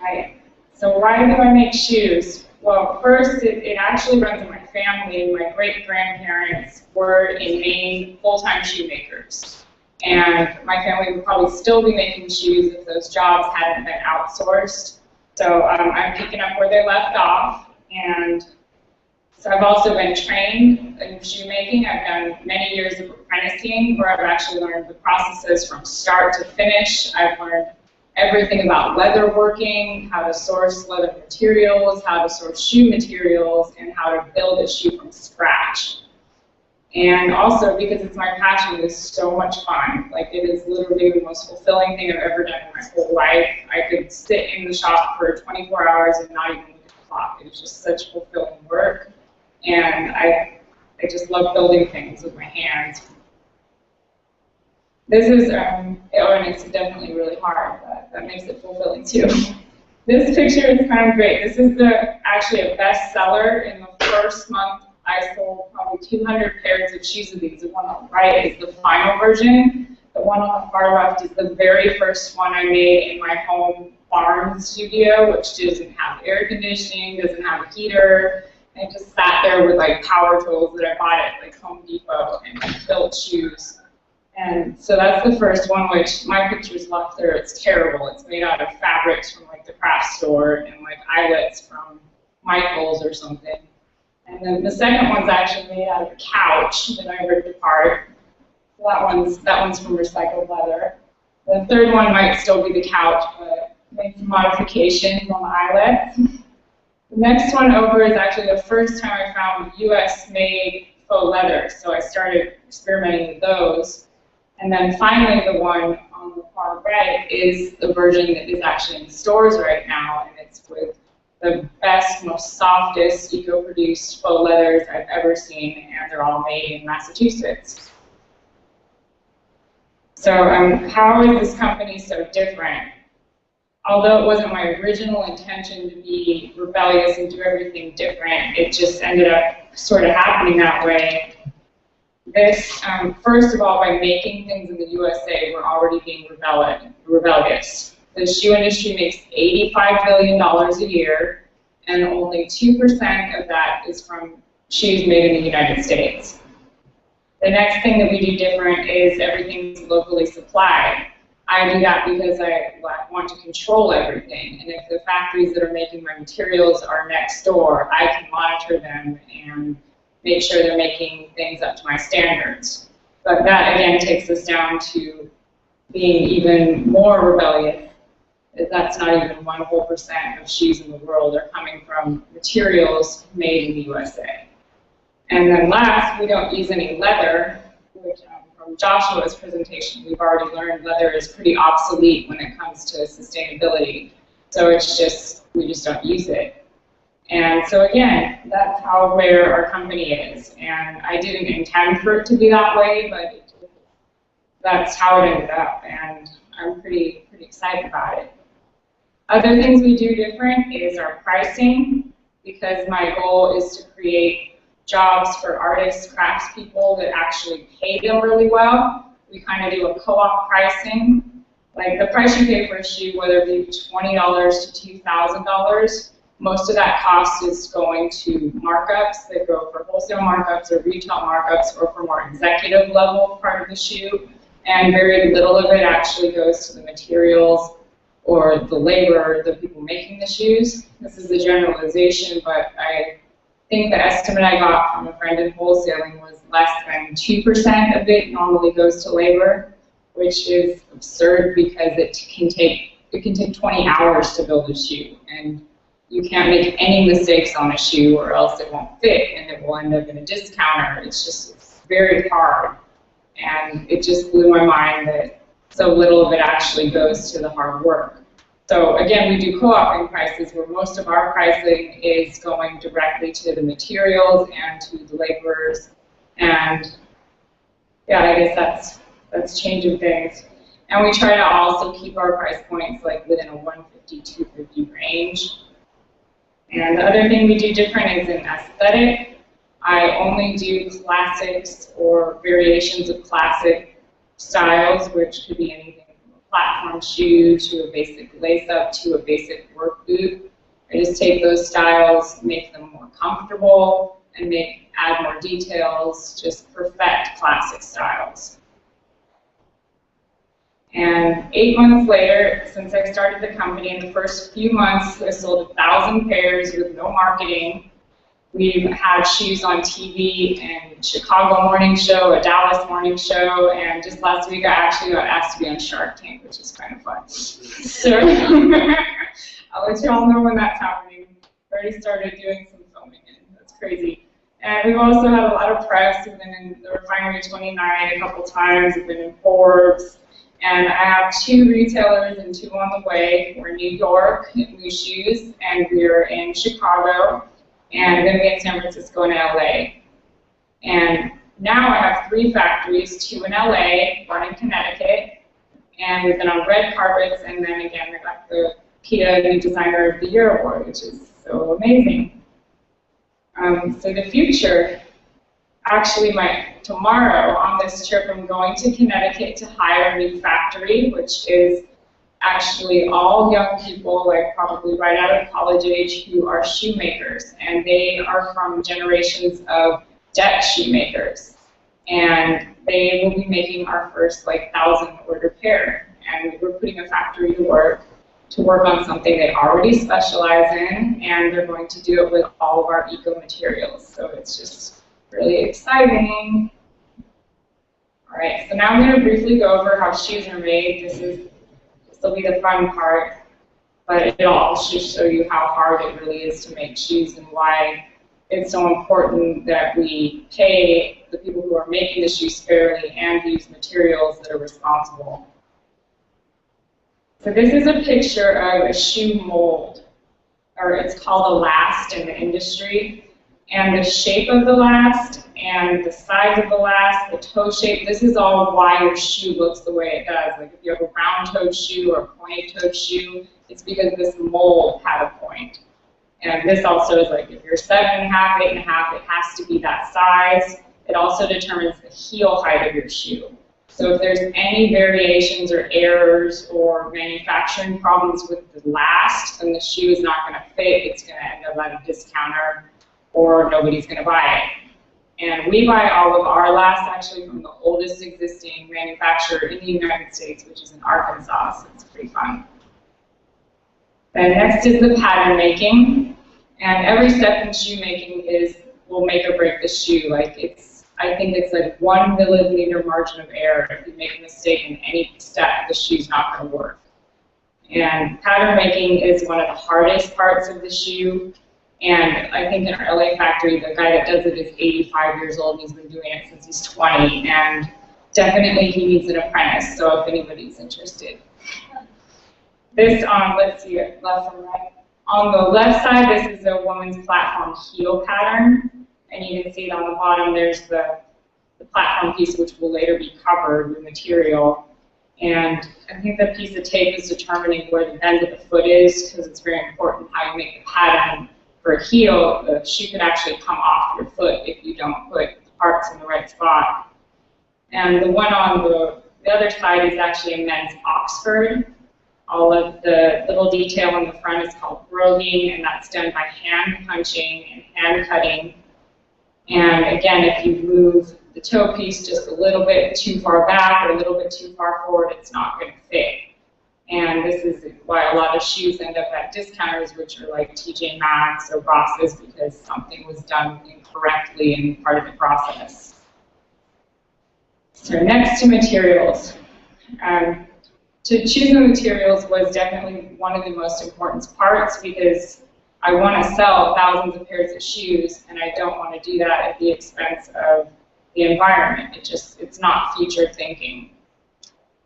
S9: Right. So why do I make shoes? Well, first, it actually runs in my family. My great-grandparents were in Maine full-time shoemakers. And my family would probably still be making shoes if those jobs hadn't been outsourced. So I'm picking up where they left off. And so I've also been trained in shoemaking. I've done many years of apprenticing where I've actually learned the processes from start to finish. I've learned everything about leather working, how to source leather materials, how to source shoe materials, and how to build a shoe from scratch. And also, because it's my passion, it is so much fun. Like, it is literally the most fulfilling thing I've ever done in my whole life. I could sit in the shop for 24 hours and not even look at the clock. It was just such fulfilling work. And I just love building things with my hands. This is, and it's definitely really hard, but that makes it fulfilling too. This picture is kind of great. This is actually a bestseller. In the first month, I sold probably 200 pairs of shoes of these. The one on the right is the final version. The one on the far left is the very first one I made in my home farm studio, which doesn't have air conditioning, doesn't have a heater. I just sat there with like power tools that I bought at like Home Depot and built shoes. And so that's the first one, which my picture's left there. It's terrible. It's made out of fabrics from like the craft store and like eyelets from Michael's or something. And then the second one's actually made out of a couch that I ripped apart. So that one's from recycled leather. The third one might still be the couch, but made some modifications on the eyelets. The next one over is actually the first time I found US-made faux leather. So I started experimenting with those. And then finally, the one on the far right is the version that is actually in stores right now, and it's with the best, most softest, eco-produced faux leathers I've ever seen, and they're all made in Massachusetts. So how is this company so different? Although it wasn't my original intention to be rebellious and do everything different, it just ended up sort of happening that way. This, first of all, by making things in the USA, we're already being rebellious. The shoe industry makes $85 billion a year, and only 2% of that is from shoes made in the United States. The next thing that we do different is everything's locally supplied. I do that because I want to control everything, and if the factories that are making my materials are next door, I can monitor them and make sure they're making things up to my standards. But that, again, takes us down to being even more rebellious. That's not even 1% of shoes in the world are coming from materials made in the USA. And then last, we don't use any leather, which from Joshua's presentation, we've already learned leather is pretty obsolete when it comes to sustainability. So it's just, we just don't use it. And so again, that's how rare our company is. And I didn't intend for it to be that way, but that's how it ended up. And I'm pretty excited about it. Other things we do different is our pricing, because my goal is to create jobs for artists, craftspeople that actually pay them really well. We kind of do a co-op pricing. Like the price you pay for a shoe, whether it be $20 to $2,000, most of that cost is going to markups that go for wholesale markups or retail markups or for more executive level part of the shoe. And very little of it actually goes to the materials or the labor, the people making the shoes. This is a generalization, but I think the estimate I got from a friend in wholesaling was less than 2% of it normally goes to labor, which is absurd because it can take 20 hours to build a shoe, and you can't make any mistakes on a shoe or else it won't fit and it will end up in a discounter. It's very hard, and it just blew my mind that so little of it actually goes to the hard work. So again, we do co-oping prices where most of our pricing is going directly to the materials and to the laborers. And yeah, I guess that's changing things. And we try to also keep our price points like within a $150, $250 range. And the other thing we do different is in aesthetic. I only do classics or variations of classic styles, which could be anything from a platform shoe to a basic lace-up to a basic work boot. I just take those styles, make them more comfortable, and add more details, just perfect classic styles. And 8 months later, since I started the company, in the first few months, I sold 1,000 pairs with no marketing. We've had shoes on TV and Chicago morning show, a Dallas morning show, and just last week I actually got asked to be on Shark Tank, which is kind of fun. So I'll let you all know when that's happening. I already started doing some filming, and that's crazy. And we've also had a lot of press. We've been in the Refinery 29 a couple times. We've been in Forbes. And I have 2 retailers and 2 on the way. We're in New York, new shoes, and we're in Chicago, and then we're in San Francisco and LA. And now I have 3 factories, 2 in LA, 1 in Connecticut, and we've been on red carpets, and then again we got the PETA New Designer of the Year award, which is so amazing. So the future, actually tomorrow on this trip I'm going to Connecticut to hire a new factory, which is actually all young people, like probably right out of college age, who are shoemakers, and they are from generations of deck shoemakers, and they will be making our first 1,000 order pair, and we're putting a factory to work on something they already specialize in, and they're going to do it with all of our eco materials. So it's just really exciting. All right, so now I'm going to briefly go over how shoes are made. This will be the fun part, but it'll also show you how hard it really is to make shoes and why it's so important that we pay the people who are making the shoes fairly and use materials that are responsible. So this is a picture of a shoe mold, or it's called a last in the industry. And the shape of the last and the size of the last, the toe shape, this is all why your shoe looks the way it does. Like if you have a round-toed shoe or a pointed-toed shoe, it's because this mold had a point. And this also is like if you're 7.5, 8.5, it has to be that size. It also determines the heel height of your shoe. So if there's any variations or errors or manufacturing problems with the last, then the shoe is not going to fit. It's going to end up at a discounter, or nobody's going to buy it. And we buy all of our last actually from the oldest existing manufacturer in the United States, which is in Arkansas, so it's pretty fun. And next is the pattern making. And every step in shoe making will make or break the shoe. I think it's like 1 milliliter margin of error. If you make a mistake in any step, the shoe's not going to work. And pattern making is one of the hardest parts of the shoe. And I think in our LA factory, the guy that does it is 85 years old, and he's been doing it since he's 20, and definitely he needs an apprentice, so if anybody's interested. This, let's see it, left and right. On the left side, this is a woman's platform heel pattern, and you can see it on the bottom, there's the platform piece, which will later be covered with material. And I think the piece of tape is determining where the bend of the foot is, because it's very important how you make the pattern. For a heel, the shoe could actually come off your foot if you don't put the parts in the right spot. And the one on the other side is actually a men's Oxford. All of the little detail in the front is called broguing, and that's done by hand punching and hand cutting. And again, if you move the toe piece just a little bit too far back or a little bit too far forward, it's not going to fit. And this is why a lot of shoes end up at discounters, which are like TJ Maxx or Ross's, because something was done incorrectly in part of the process. So next to materials. To choose the materials was definitely one of the most important parts, because I want to sell thousands of pairs of shoes, and I don't want to do that at the expense of the environment. It's not future thinking.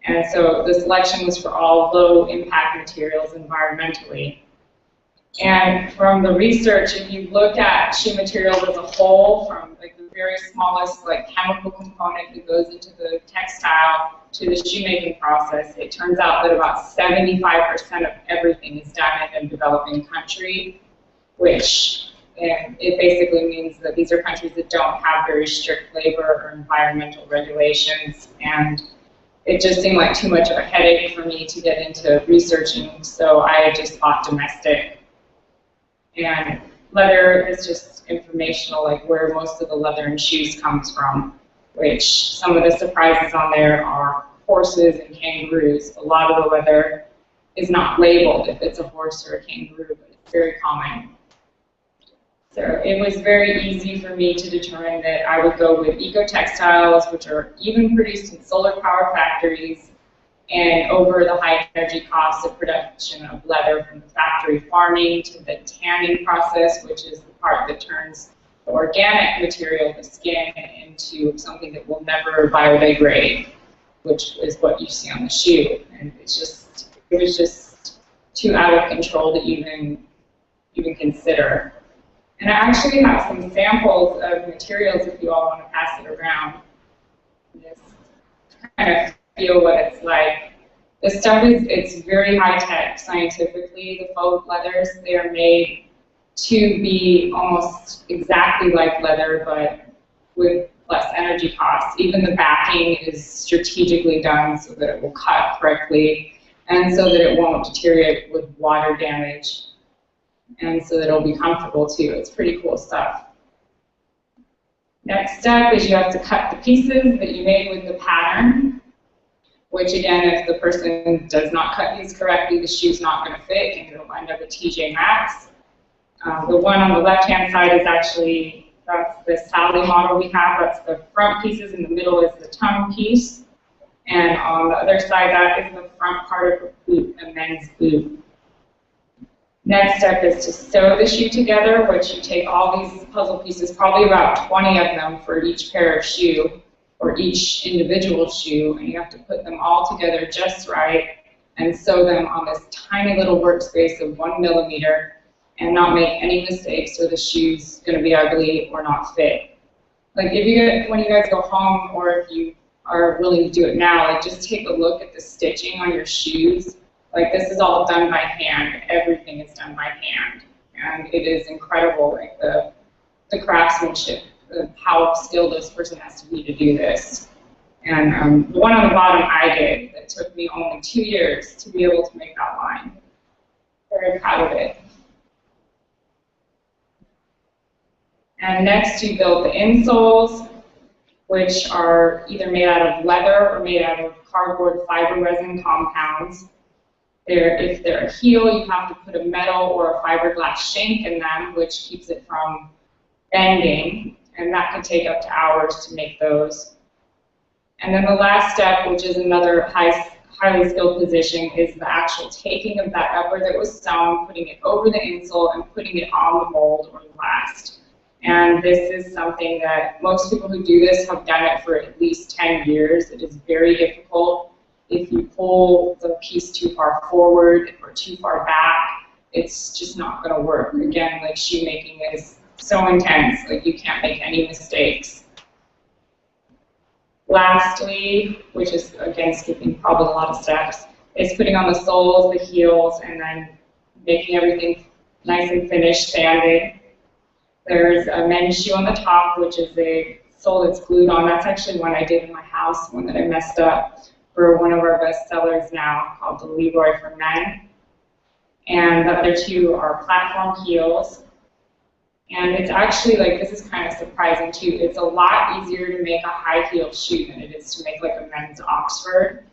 S9: And so the selection was for all low impact materials environmentally. And from the research, if you look at shoe materials as a whole, from like the very smallest like chemical component that goes into the textile to the shoemaking process, it turns out that about 75% of everything is done in a developing country, which it basically means that these are countries that don't have very strict labor or environmental regulations. And it just seemed like too much of a headache for me to get into researching, so I just bought domestic. And leather is just informational, like where most of the leather in shoes comes from, which some of the surprises on there are horses and kangaroos. A lot of the leather is not labeled if it's a horse or a kangaroo, but it's very common. So it was very easy for me to determine that I would go with eco-textiles, which are even produced in solar power factories, and over the high energy costs of production of leather from the factory farming to the tanning process, which is the part that turns the organic material, the skin, into something that will never biodegrade, which is what you see on the shoe. And it was just too out of control to even consider. And I actually have some samples of materials if you all want to pass it around. Just kind of feel what it's like. The stuff it's very high tech scientifically. The faux leathers, they are made to be almost exactly like leather, but with less energy costs. Even the backing is strategically done so that it will cut correctly and so that it won't deteriorate with water damage, and so that it'll be comfortable too. It's pretty cool stuff. Next step is you have to cut the pieces that you made with the pattern, which again, if the person does not cut these correctly, the shoe's not going to fit and it'll end up at TJ Maxx. The one on the left-hand side is actually, that's the Sally model we have. That's the front pieces, and the middle is the tongue piece. And on the other side, that is the front part of a boot, a men's boot. Next step is to sew the shoe together, which you take all these puzzle pieces, probably about 20 of them for each pair of shoe, or each individual shoe, and you have to put them all together just right and sew them on this tiny little workspace of 1 millimeter and not make any mistakes or the shoe's going to be ugly or not fit. Like when you guys go home, or if you are willing to do it now, like just take a look at the stitching on your shoes. Like this is all done by hand. Everything is done by hand, and it is incredible. Like the craftsmanship, how skilled this person has to be to do this. And the one on the bottom I did. That took me only 2 years to be able to make that line. Very proud of it. And next you build the insoles, which are either made out of leather or made out of cardboard fiber resin compounds. If they're a heel, you have to put a metal or a fiberglass shank in them, which keeps it from bending, and that could take up to hours to make those. And then the last step, which is another high highly skilled position is the actual taking of that rubber that was sewn, putting it over the insole, and putting it on the mold or the last. And this is something that most people who do this have done it for at least 10 years. It is very difficult. If you pull the piece too far forward or too far back, it's just not going to work. Again, like shoemaking is so intense, like you can't make any mistakes. Lastly, which is again skipping probably a lot of steps, is putting on the soles, the heels, and then making everything nice and finished, sanded. There's a men's shoe on the top, which is a sole that's glued on. That's actually one I did in my house, one that I messed up for one of our best sellers now, called the Leroy for Men. And the other two are platform heels. And it's actually, like, this is kind of surprising too. It's a lot easier to make a high-heeled shoe than it is to make like a men's Oxford.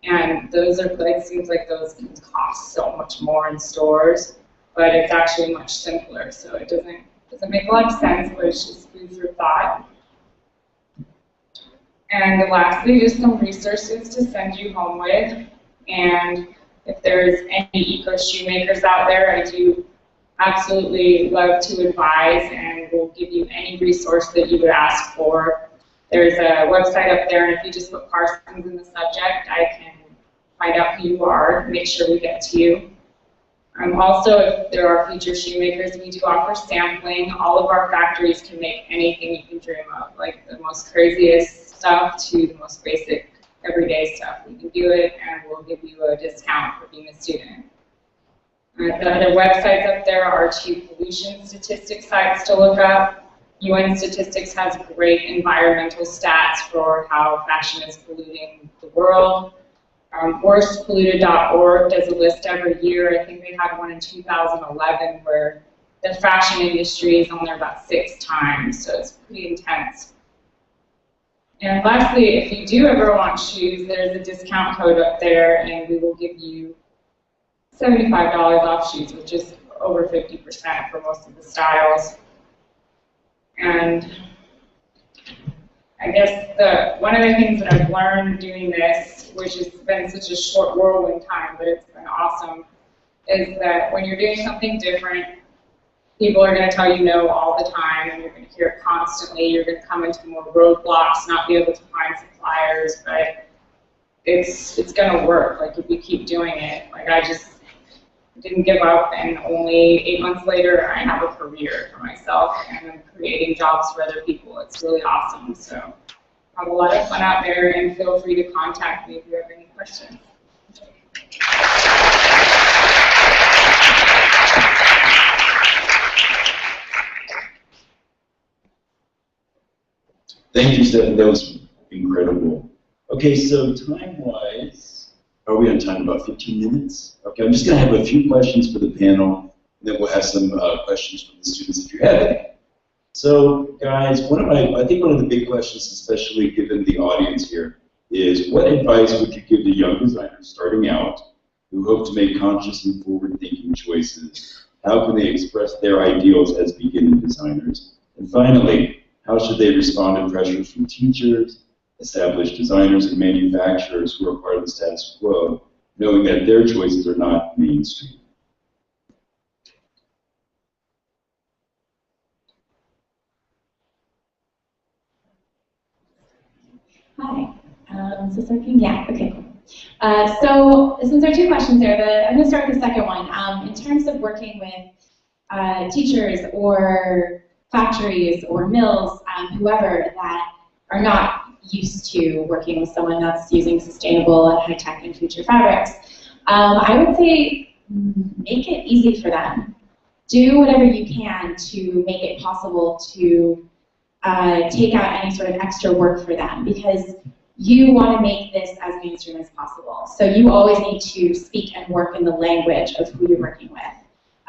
S9: And those are, like, seems like those can cost so much more in stores, but it's actually much simpler. So it doesn't make a lot of sense, but it's just food for thought. And lastly, just some resources to send you home with. And if there's any eco shoemakers out there, I do absolutely love to advise and will give you any resource that you would ask for. There's a website up there, and if you just put Parsons in the subject, I can find out who you are, make sure we get to you. Also, if there are future shoemakers, we do offer sampling. All of our factories can make anything you can dream of, like the most craziest stuff to the most basic everyday stuff. We can do it, and we'll give you a discount for being a student. The other websites up there are two pollution statistics sites to look up. UN Statistics has great environmental stats for how fashion is polluting the world. Worstpolluted.org does a list every year. I think they had one in 2011 where the fashion industry is on there about 6 times, so it's pretty intense. And lastly, if you do ever want shoes, there's a discount code up there, and we will give you $75 off shoes, which is over 50% for most of the styles. And I guess one of the things that I've learned doing this, which has been such a short whirlwind time, but it's been awesome, is that when you're doing something different, people are going to tell you no all the time, and you're going to hear it constantly. You're going to come into more roadblocks, not be able to find suppliers, but it's going to work. Like, if you keep doing it, like, I just didn't give up, and only 8 months later, I have a career for myself, and I'm creating jobs for other people. It's really awesome. So have a lot of fun out there, and feel free to contact me if you have any questions.
S5: Thank you, Stephanie. That was incredible. Okay, so time-wise, are we on time? About 15 minutes? Okay, I'm just going to have a few questions for the panel, and then we'll have some questions from the students if you have any. So, guys, I think one of the big questions, especially given the audience here, is what advice would you give to young designers starting out who hope to make conscious and forward-thinking choices? How can they express their ideals as beginning designers? And finally, how should they respond to pressures from teachers, established designers, and manufacturers who are part of the status quo, knowing that their choices are not mainstream?
S7: Hi. Is this working? Yeah, okay, cool. So since there are 2 questions there, I'm going to start with the second one. In terms of working with teachers or factories or mills, whoever that are not used to working with someone that's using sustainable and high-tech and future fabrics, I would say make it easy for them. Do whatever you can to make it possible to take out any sort of extra work for them, because you want to make this as mainstream as possible. So you always need to speak and work in the language of who you're working with.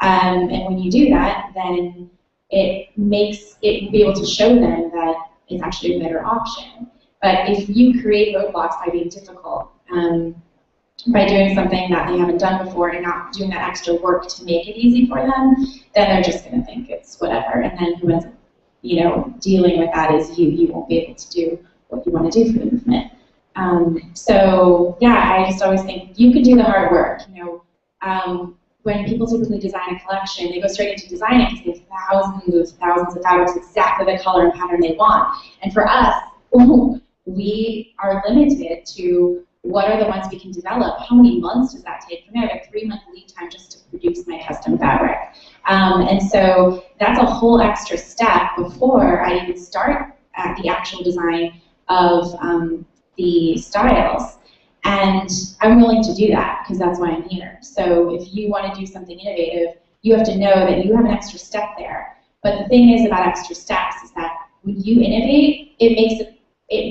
S7: And when you do that, then it makes it be able to show them that it's actually a better option. But if you create roadblocks by being difficult, by doing something that they haven't done before and not doing that extra work to make it easy for them, then they're just going to think it's whatever. And then who ends up, dealing with that is you. You won't be able to do what you want to do for the movement. So yeah, I just always think you can do the hard work. You know, when people typically design a collection, they go straight into designing because they have thousands of fabrics, exactly the color and pattern they want. And for us, we are limited to what are the ones we can develop. How many months does that take? For me, I have a 3-month lead time just to produce my custom fabric. And so that's a whole extra step before I even start at the actual design of the styles. And I'm willing to do that because that's why I'm here. So if you want to do something innovative, you have to know that you have an extra step there. But the thing is about extra steps is that when you innovate, it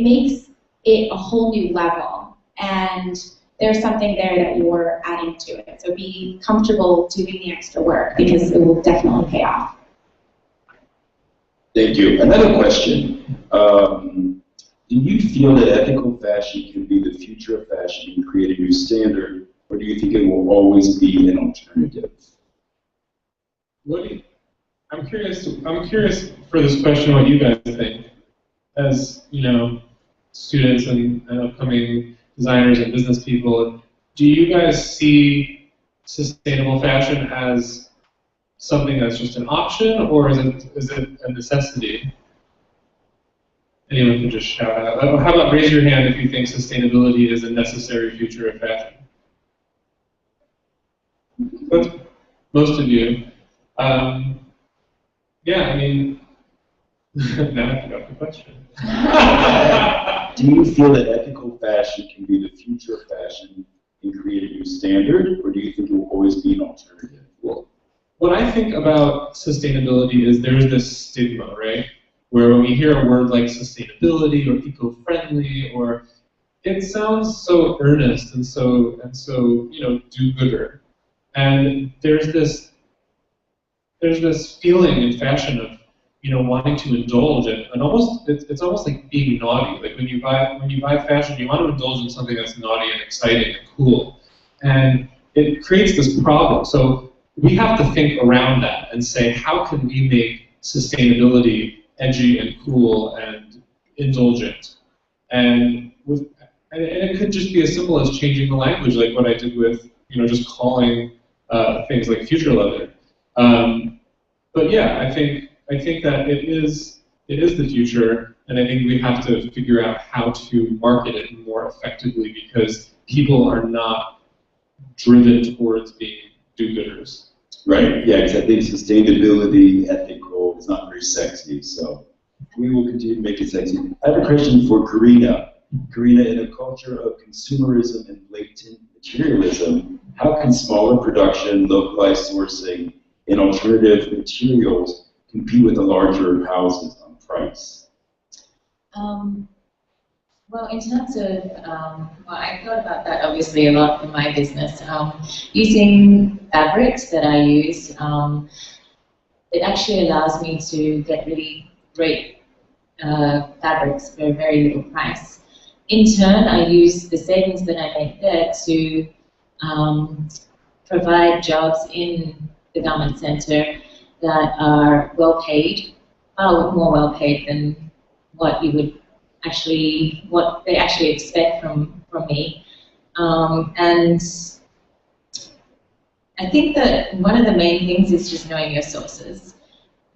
S7: makes it a whole new level. And there's something there that you're adding to it. So be comfortable doing the extra work because it will definitely pay off.
S5: Thank you. Another question. Do you feel that ethical fashion can be the future of fashion and create a new standard, or do you think it will always be an alternative?
S3: I'm curious for this question what you guys think, as you know, students and upcoming designers and business people. Do you guys see sustainable fashion as something that's just an option, or is it a necessity? Anyone can just shout out. How about raise your hand if you think sustainability is a necessary future of fashion? But most of you. Yeah, I mean, now I forgot the question.
S5: Do you feel that ethical fashion can be the future of fashion and create a new standard, or do you think it will always be an alternative?
S3: Well, what I think about sustainability is there's this stigma, right? Where when we hear a word like sustainability or eco-friendly, or it sounds so earnest and so you know, do-gooder. And there's this feeling in fashion of, you know, wanting to indulge and almost it's almost like being naughty. Like when you buy fashion, you want to indulge in something that's naughty and exciting and cool, and it creates this problem. So we have to think around that and say, how can we make sustainability edgy and cool and indulgent? And it could just be as simple as changing the language, like what I did with, you know, just calling things like future leather. But yeah, I think that it is the future, and I think we have to figure out how to market it more effectively because people are not driven towards being do-gooders.
S5: Right, yeah, because I think sustainability, ethical, is not very sexy, so we will continue to make it sexy. I have a question for Karina. Karina, in a culture of consumerism and blatant materialism, how can smaller production, localized sourcing, and alternative materials compete with the larger houses on price?
S6: Well, in terms of, well, I thought about that obviously a lot for my business. Using fabrics that I use, it actually allows me to get really great fabrics for a very little price. In turn, I use the savings that I make there to provide jobs in the garment center that are well paid, far more well paid than what you would what they actually expect from me. And I think that one of the main things is just knowing your sources.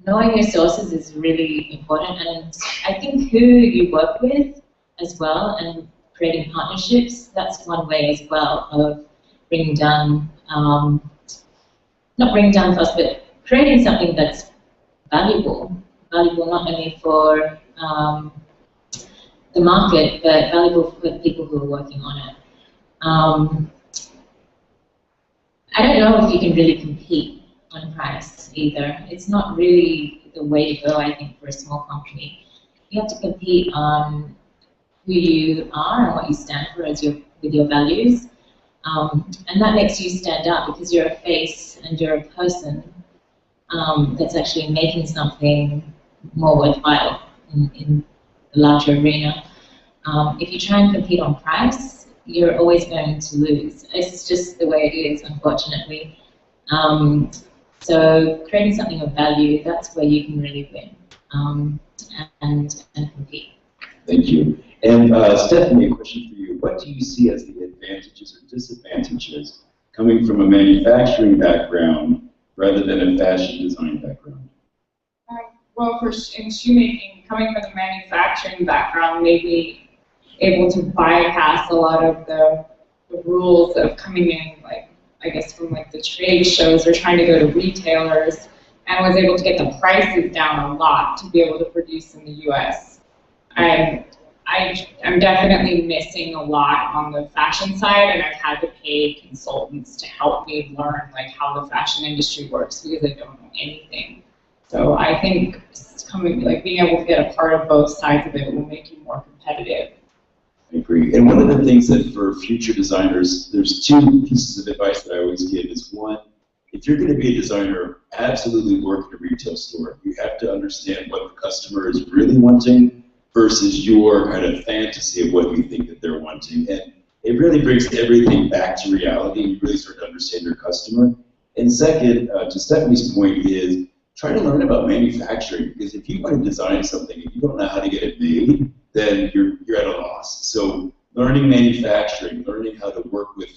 S6: Knowing your sources is really important, and I think who you work with as well, and creating partnerships, that's one way as well of bringing down, not bringing down costs, but creating something that's valuable not only for the market, but valuable for the people who are working on it. I don't know if you can really compete on price either. It's not really the way to go, I think, for a small company. You have to compete on who you are and what you stand for as with your values. And that makes you stand out because you're a face and you're a person that's actually making something more worthwhile in the larger arena. If you try and compete on price, you're always going to lose. It's just the way it is, unfortunately. So creating something of value, that's where you can really win and compete.
S5: Thank you. And Stephanie, a question for you. What do you see as the advantages or disadvantages coming from a manufacturing background rather than a fashion design background?
S9: Well, in shoemaking, coming from the manufacturing background, maybe able to bypass a lot of the rules of coming in, like, I guess from like the trade shows or trying to go to retailers, and was able to get the prices down a lot to be able to produce in the US. I'm definitely missing a lot on the fashion side, and I've had to pay consultants to help me learn like how the fashion industry works because I don't know anything. So I think being able to get a part of both sides of it will make you more competitive.
S5: I agree. And one of the things that for future designers, there's two pieces of advice that I always give is one, if you're going to be a designer, absolutely work in a retail store. You have to understand what the customer is really wanting versus your kind of fantasy of what you think that they're wanting. And it really brings everything back to reality, and you really start to understand your customer. And second, to Stephanie's point, is try to learn about manufacturing, because if you want to design something and you don't know how to get it made, then you're at a loss. So learning manufacturing, learning how to work with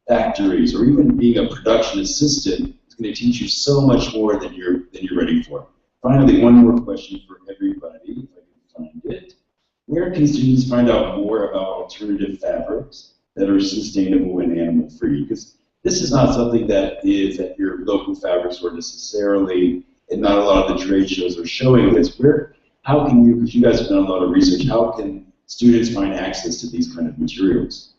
S5: factories, or even being a production assistant is going to teach you so much more than you're ready for. Finally, one more question for everybody, if I can find it. Where can students find out more about alternative fabrics that are sustainable and animal-free? Because this is not something that is at your local fabric store necessarily, and not a lot of the trade shows are showing this. How can you, because you guys have done a lot of research, how can students find access to these kind of materials?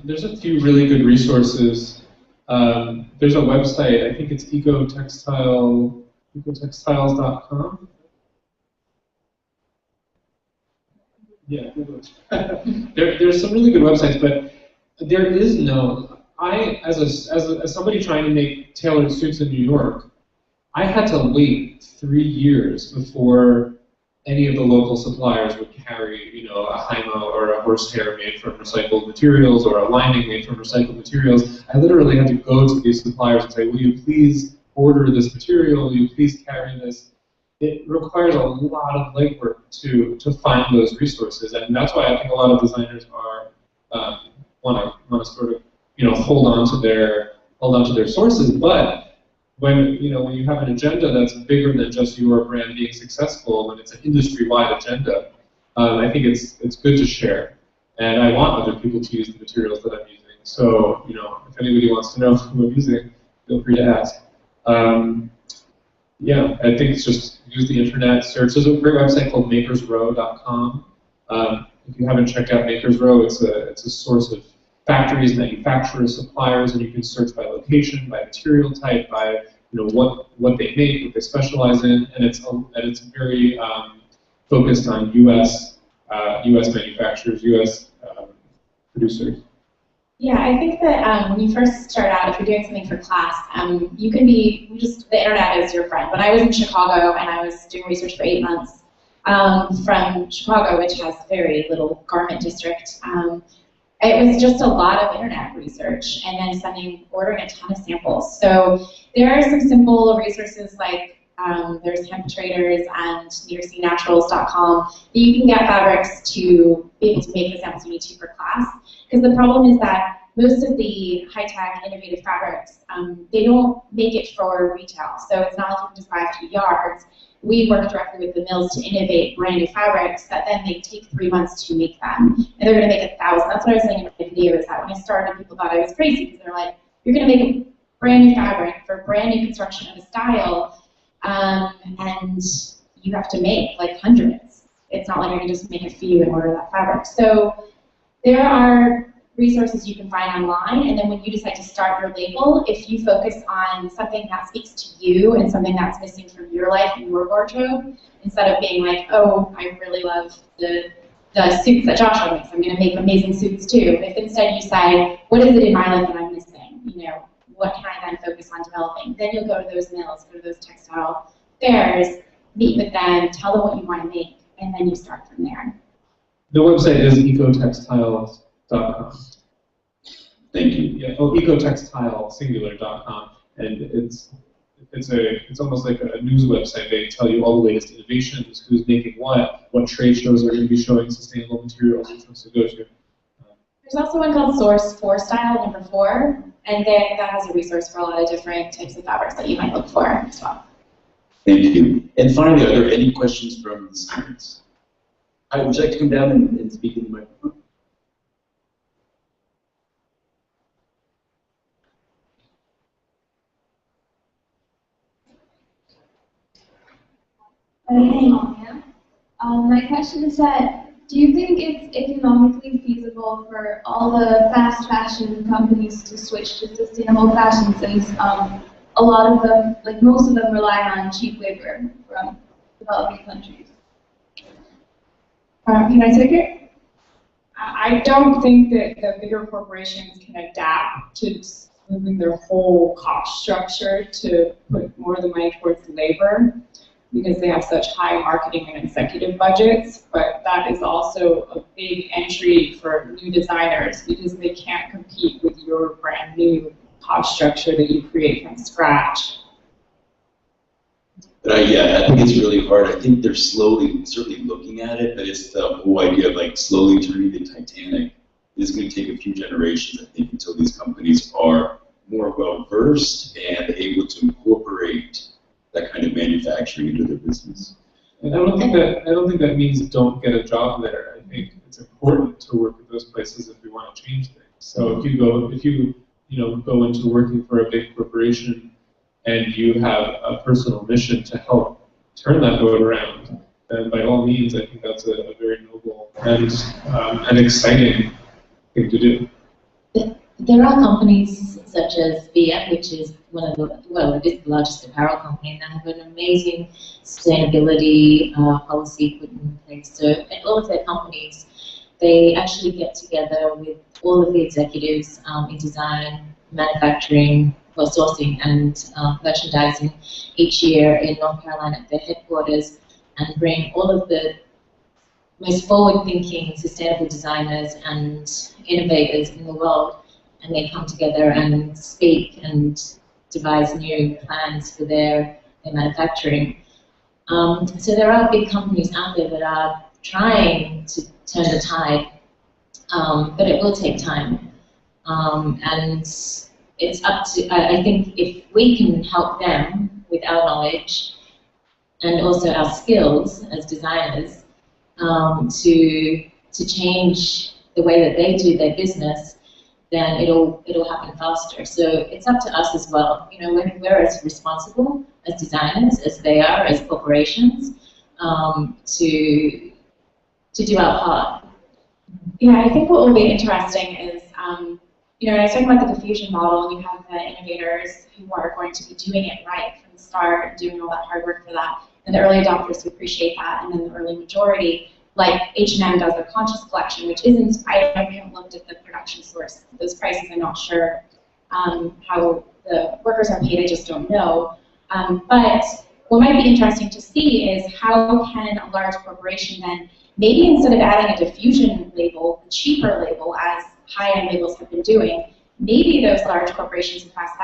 S3: There's a few really good resources. There's a website, I think it's ecotextiles.com. Yeah, Google it. There's some really good websites, but there is no. As somebody trying to make tailored suits in New York, I had to wait 3 years before any of the local suppliers would carry, a Hymo or a horsehair made from recycled materials or a lining made from recycled materials. I literally had to go to these suppliers and say, will you please order this material? Will you please carry this? It requires a lot of legwork to find those resources, and that's why I think a lot of designers are want to sort of hold on to their sources. But when you have an agenda that's bigger than just your brand being successful, when it's an industry-wide agenda, I think it's good to share. And I want other people to use the materials that I'm using. So if anybody wants to know who I'm using, feel free to ask. Yeah, I think it's just use the internet, search. There's a great website called makersrow.com. If you haven't checked out Makers Row, it's a source of factories, manufacturers, suppliers, and you can search by location, by material type, by what they make, what they specialize in, and it's very focused on U.S. manufacturers, U.S. producers.
S7: Yeah, I think that when you first start out, if you're doing something for class, you can be the internet is your friend. When I was in Chicago and I was doing research for 8 months from Chicago, which has very little garment district, it was just a lot of internet research and then ordering a ton of samples. So there are some simple resources like there's Hemp Traders and nearseanaturals.com that you can get fabrics to be able to make the samples you need to for class. Because the problem is that most of the high-tech, innovative fabrics, they don't make it for retail. So it's not like you can just buy a few yards. We work directly with the mills to innovate brand new fabrics that then they take 3 months to make them. And they're going to make 1,000. That's what I was saying in my video, is that when I started, people thought I was crazy because they're like, you're going to make a brand new fabric for brand new construction of a style, and you have to make like hundreds. It's not like I can just make a few and order that fabric. So there are resources you can find online, and then when you decide to start your label, if you focus on something that speaks to you and something that's missing from your life and your wardrobe, instead of being like, oh, I really love the suits that Joshua makes, I'm going to make amazing suits too. If instead you say, what is it in my life that I'm missing? What can I then focus on developing? Then you'll go to those mills, go to those textile fairs, meet with them, tell them what you want to make, and then you start from there.
S3: The website is ecotextiles.com.
S5: Thank you.
S3: Yeah, ecotextilesingular.com, and it's almost like a news website. They tell you all the latest innovations, who's making what trade shows are going to be showing sustainable materials, which ones to go to.
S7: There's also one called Source 4 Style, number 4, and that has a resource for a lot of different types of fabrics that you might look for as well.
S5: Thank you. And finally, are there any questions from the students? Hi, would you like to come down and speak in the microphone?
S11: My question is that, do you think it's economically feasible for all the fast fashion companies to switch to sustainable fashion, since a lot of them, like most of them, rely on cheap labor from developing countries?
S9: Can I take it? I don't think that the bigger corporations can adapt to moving their whole cost structure to put more of the money towards labor, because they have such high marketing and executive budgets, but that is also a big entry for new designers, because they can't compete with your brand new cost structure that you create from scratch.
S5: But yeah, I think it's really hard. I think they're certainly looking at it, but it's the whole idea of like slowly turning the Titanic. It's going to take a few generations, I think, until these companies are more well-versed and able to incorporate that kind of manufacturing into their business.
S3: And I don't think that means don't get a job there. I think it's important to work at those places if we want to change things. So if you go into working for a big corporation and you have a personal mission to help turn that boat around, then by all means, I think that's a very noble and exciting thing to do.
S6: There are companies such as VF, which is one of it is the largest apparel company, and they have an amazing sustainability policy put in place. So in all of their companies, they actually get together with all of the executives in design, manufacturing, sourcing, and merchandising each year in North Carolina at their headquarters, and bring all of the most forward-thinking, sustainable designers and innovators in the world, and they come together and speak and devise new plans for their manufacturing. So there are big companies out there that are trying to turn the tide, but it will take time. And it's up to, I think if we can help them with our knowledge and also our skills as designers to change the way that they do their business, then it'll happen faster. So it's up to us as well. You know, we're as responsible as designers as they are as corporations to do our part.
S7: Yeah, I think what will be interesting is, you know, when I was talking about the diffusion model, we have the innovators who are going to be doing it right from the start, doing all that hard work for that, and the early adopters who appreciate that, and then the early majority, like H&M does a conscious collection, which isn't, I haven't looked at the production source. Those prices, I'm not sure how the workers are paid, I just don't know. But what might be interesting to see is how can a large corporation then, maybe instead of adding a diffusion label, a cheaper label, as high-end labels have been doing, maybe those large corporations in fast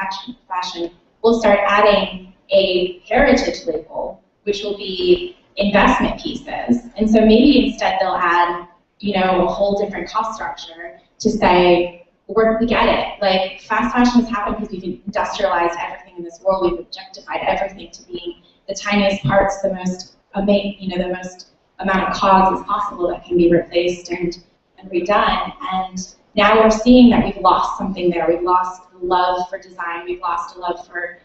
S7: fashion will start adding a heritage label, which will be investment pieces. And so maybe instead they'll add, you know, a whole different cost structure to say, we get it. Like, fast fashion has happened because we've industrialized everything in this world. We've objectified everything to being the tiniest parts, the most amount of cogs as possible that can be replaced and redone. And now we're seeing that we've lost something there. We've lost the love for design. We've lost a love for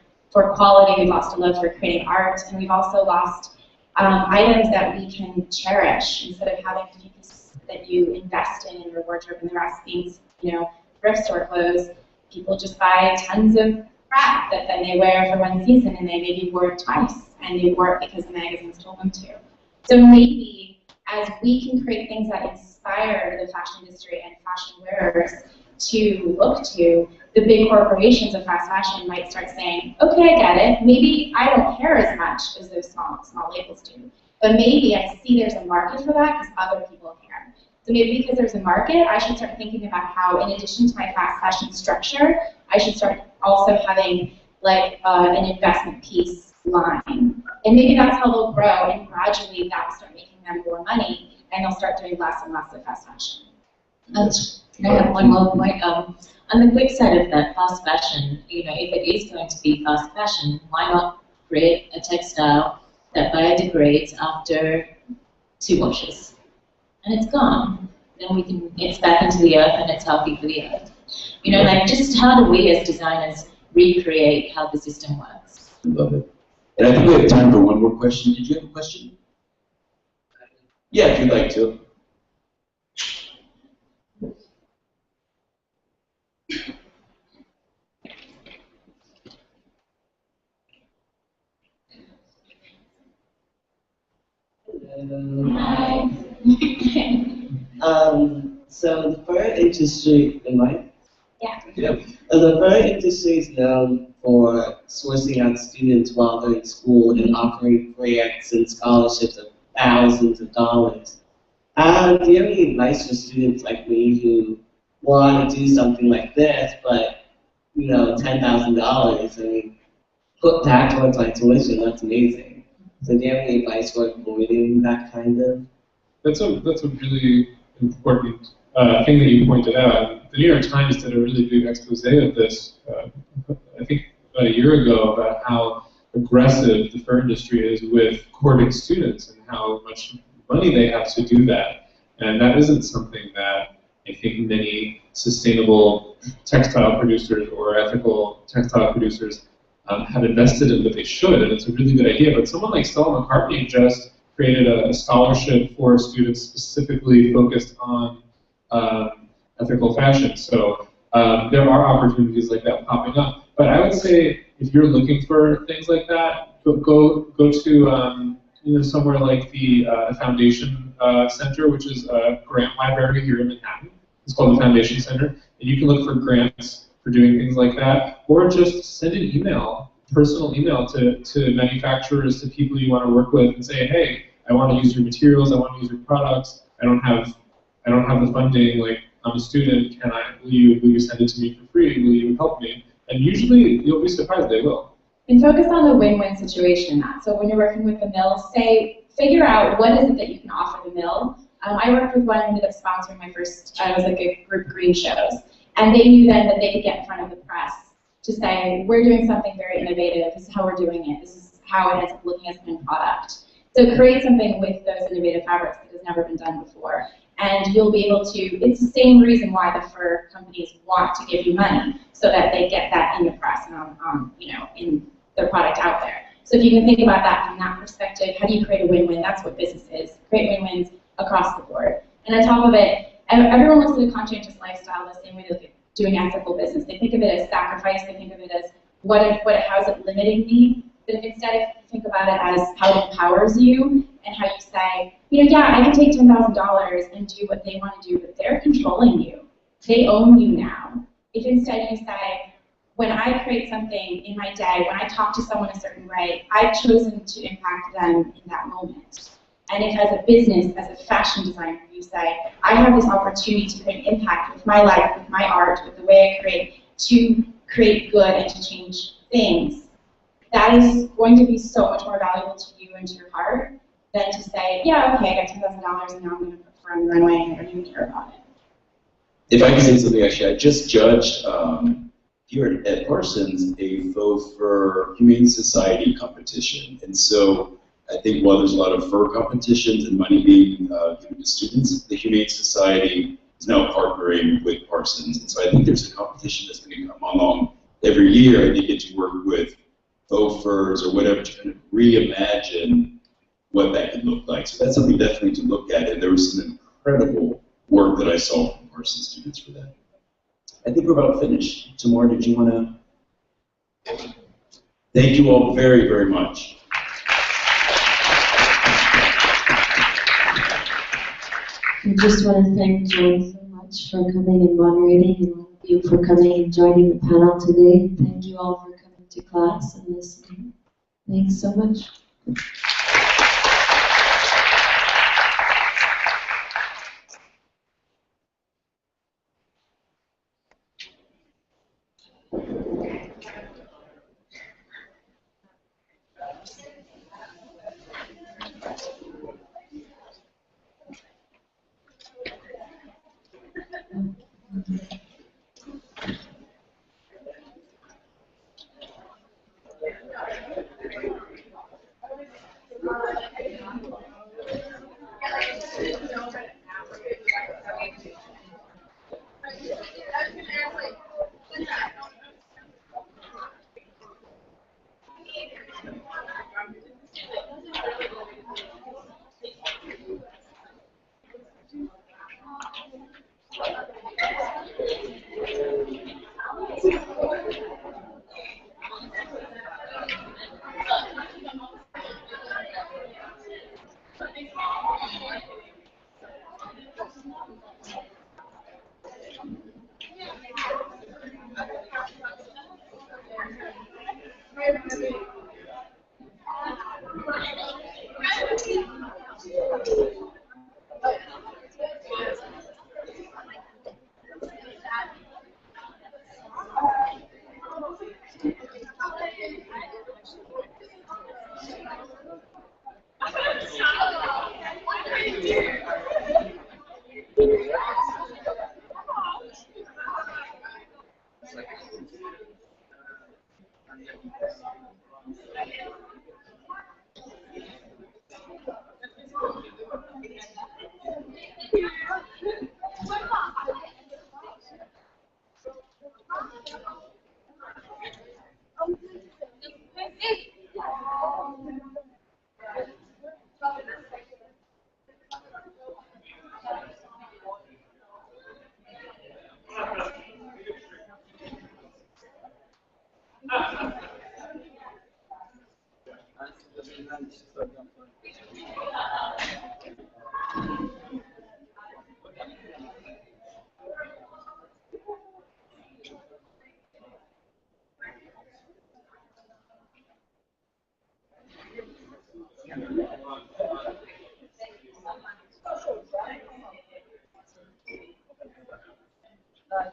S7: quality. We've lost a love for creating art. And we've also lost items that we can cherish instead of having a few pieces that you invest in your wardrobe and the rest being, you know, thrift store clothes. People just buy tons of crap that then they wear for one season and they maybe wore it twice, and they wore it because the magazines told them to. So maybe as we can create things that inspire the fashion industry and fashion wearers to look to, the big corporations of fast fashion might start saying, okay, I get it. Maybe I don't care as much as those small labels do, but maybe I see there's a market for that because other people care. So maybe because there's a market, I should start thinking about how, in addition to my fast fashion structure, I should start also having
S8: like an investment piece line. And maybe that's how they'll grow, and gradually that will start making them more money, and they'll start doing less and less of fast fashion.
S6: Can I have one more point? On the flip side of that, fast fashion, if it is going to be fast fashion, why not create a textile that biodegrades after 2 washes? And it's gone. Then it's back into the earth and it's healthy for the earth. Like just how do we as designers recreate how the system works?
S5: Love it. And I think we have time for one more question. Did you have a question? Yeah, if you'd like to.
S13: Hi. So the fur industry, am I?
S8: Yeah.
S13: Yeah. The fur industry is known for sourcing out students while they're in school and offering grants and scholarships of thousands of dollars. Do you have any advice for students like me who want to do something like this, but $10,000? I mean, put that towards my tuition. That's amazing. So do you have any advice for avoiding that kind of?
S3: That's a really important thing that you pointed out. The New York Times did a really big expose of this, I think about a year ago, about how aggressive the fur industry is with courting students and how much money they have to do that. And that isn't something that I think many sustainable textile producers or ethical textile producers have invested in, but they should, and it's a really good idea. But someone like Stella McCartney just created a scholarship for students specifically focused on ethical fashion. So there are opportunities like that popping up. But I would say if you're looking for things like that, go to somewhere like the Foundation Center, which is a grant library here in Manhattan. It's called the Foundation Center, and you can look for grants for doing things like that, or just send an email, personal email to manufacturers, to people you want to work with, and say, hey, I want to use your materials, I want to use your products, I don't have the funding, like I'm a student, will you send it to me for free, will you help me? And usually you'll be surprised they will.
S8: And focus on the win-win situation in that. So when you're working with the mill, figure out what is it that you can offer the mill. I worked with one who ended up sponsoring my first, I was like a group green shows. And they knew then that they could get in front of the press to say, we're doing something very innovative, this is how we're doing it, this is how it ends up looking as an end product. So create something with those innovative fabrics that has never been done before. And you'll be able to, it's the same reason why the fur companies want to give you money, so that they get that in the press and in their product out there. So if you can think about that from that perspective, how do you create a win-win? That's what business is. Create win-wins across the board. And on top of it, everyone looks at a conscientious lifestyle the same way they look at doing ethical business. They think of it as sacrifice. They think of it as how is it limiting me? But if instead, if you think about it as how it empowers you, and how you say, yeah, I can take $10,000 and do what they want to do, but they're controlling you. They own you now. If instead you say, when I create something in my day, when I talk to someone a certain way, I've chosen to impact them in that moment. And if as a business, as a fashion designer, you say, I have this opportunity to create an impact with my life, with my art, with the way I create, to create good and to change things, that is going to be so much more valuable to you and to your heart than to say, yeah, okay, I got $10,000 and now I'm going to perform on the runway and I don't even care about it.
S5: If I can say something, actually, I just judged here at Parsons a faux fur humane society competition. And so I think while there's a lot of fur competitions and money being given to students, the Humane Society is now partnering with Parsons. And so I think there's a competition that's going to come along every year, and they get to work with faux furs or whatever to kind of reimagine what that could look like. So that's something definitely to look at, and there was some incredible work that I saw from Parsons students for that. I think we're about finished. Tamar, did you want to? Thank you all very, very much.
S4: I just want to thank John so much for coming and moderating, and all of you for coming and joining the panel today. Thank you all for coming to class and listening. Thanks so much.
S2: Yeah.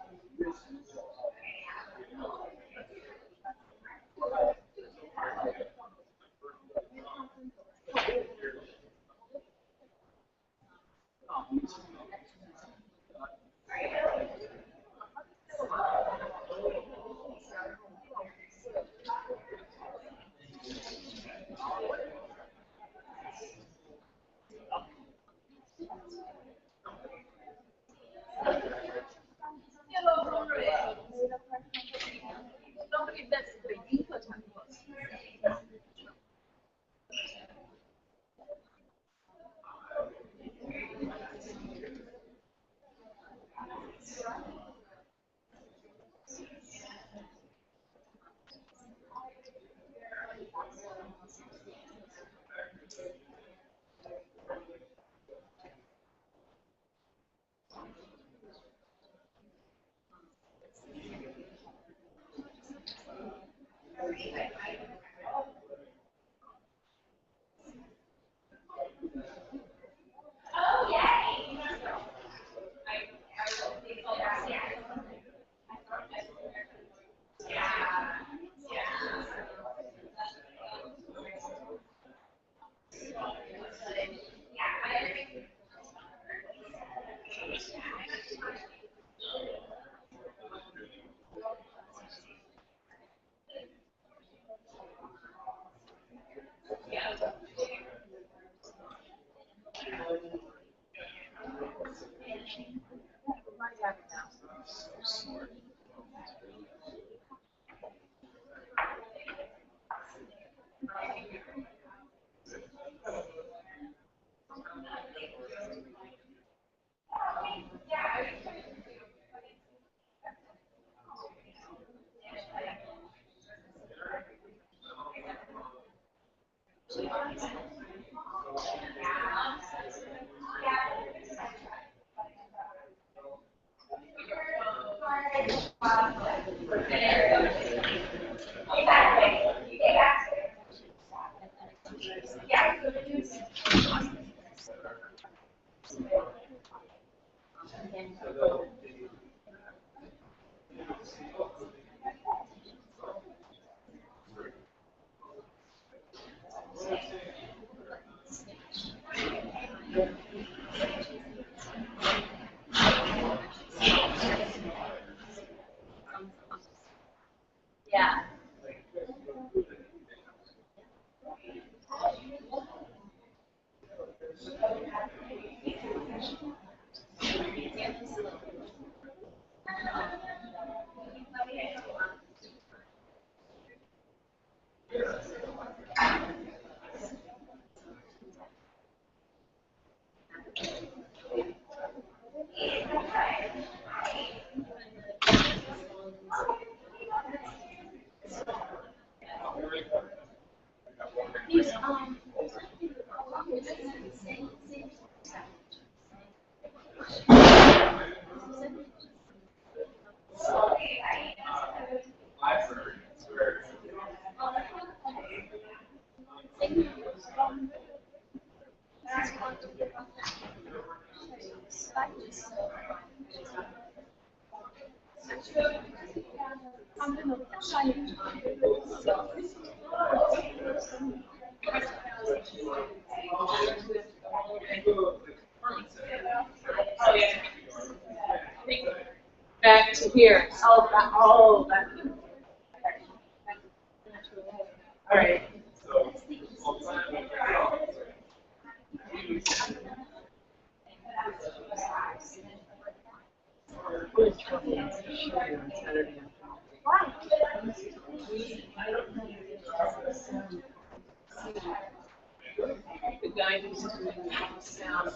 S9: Back to here.
S2: Oh, that.
S9: All right.
S2: The guy who's doing sound.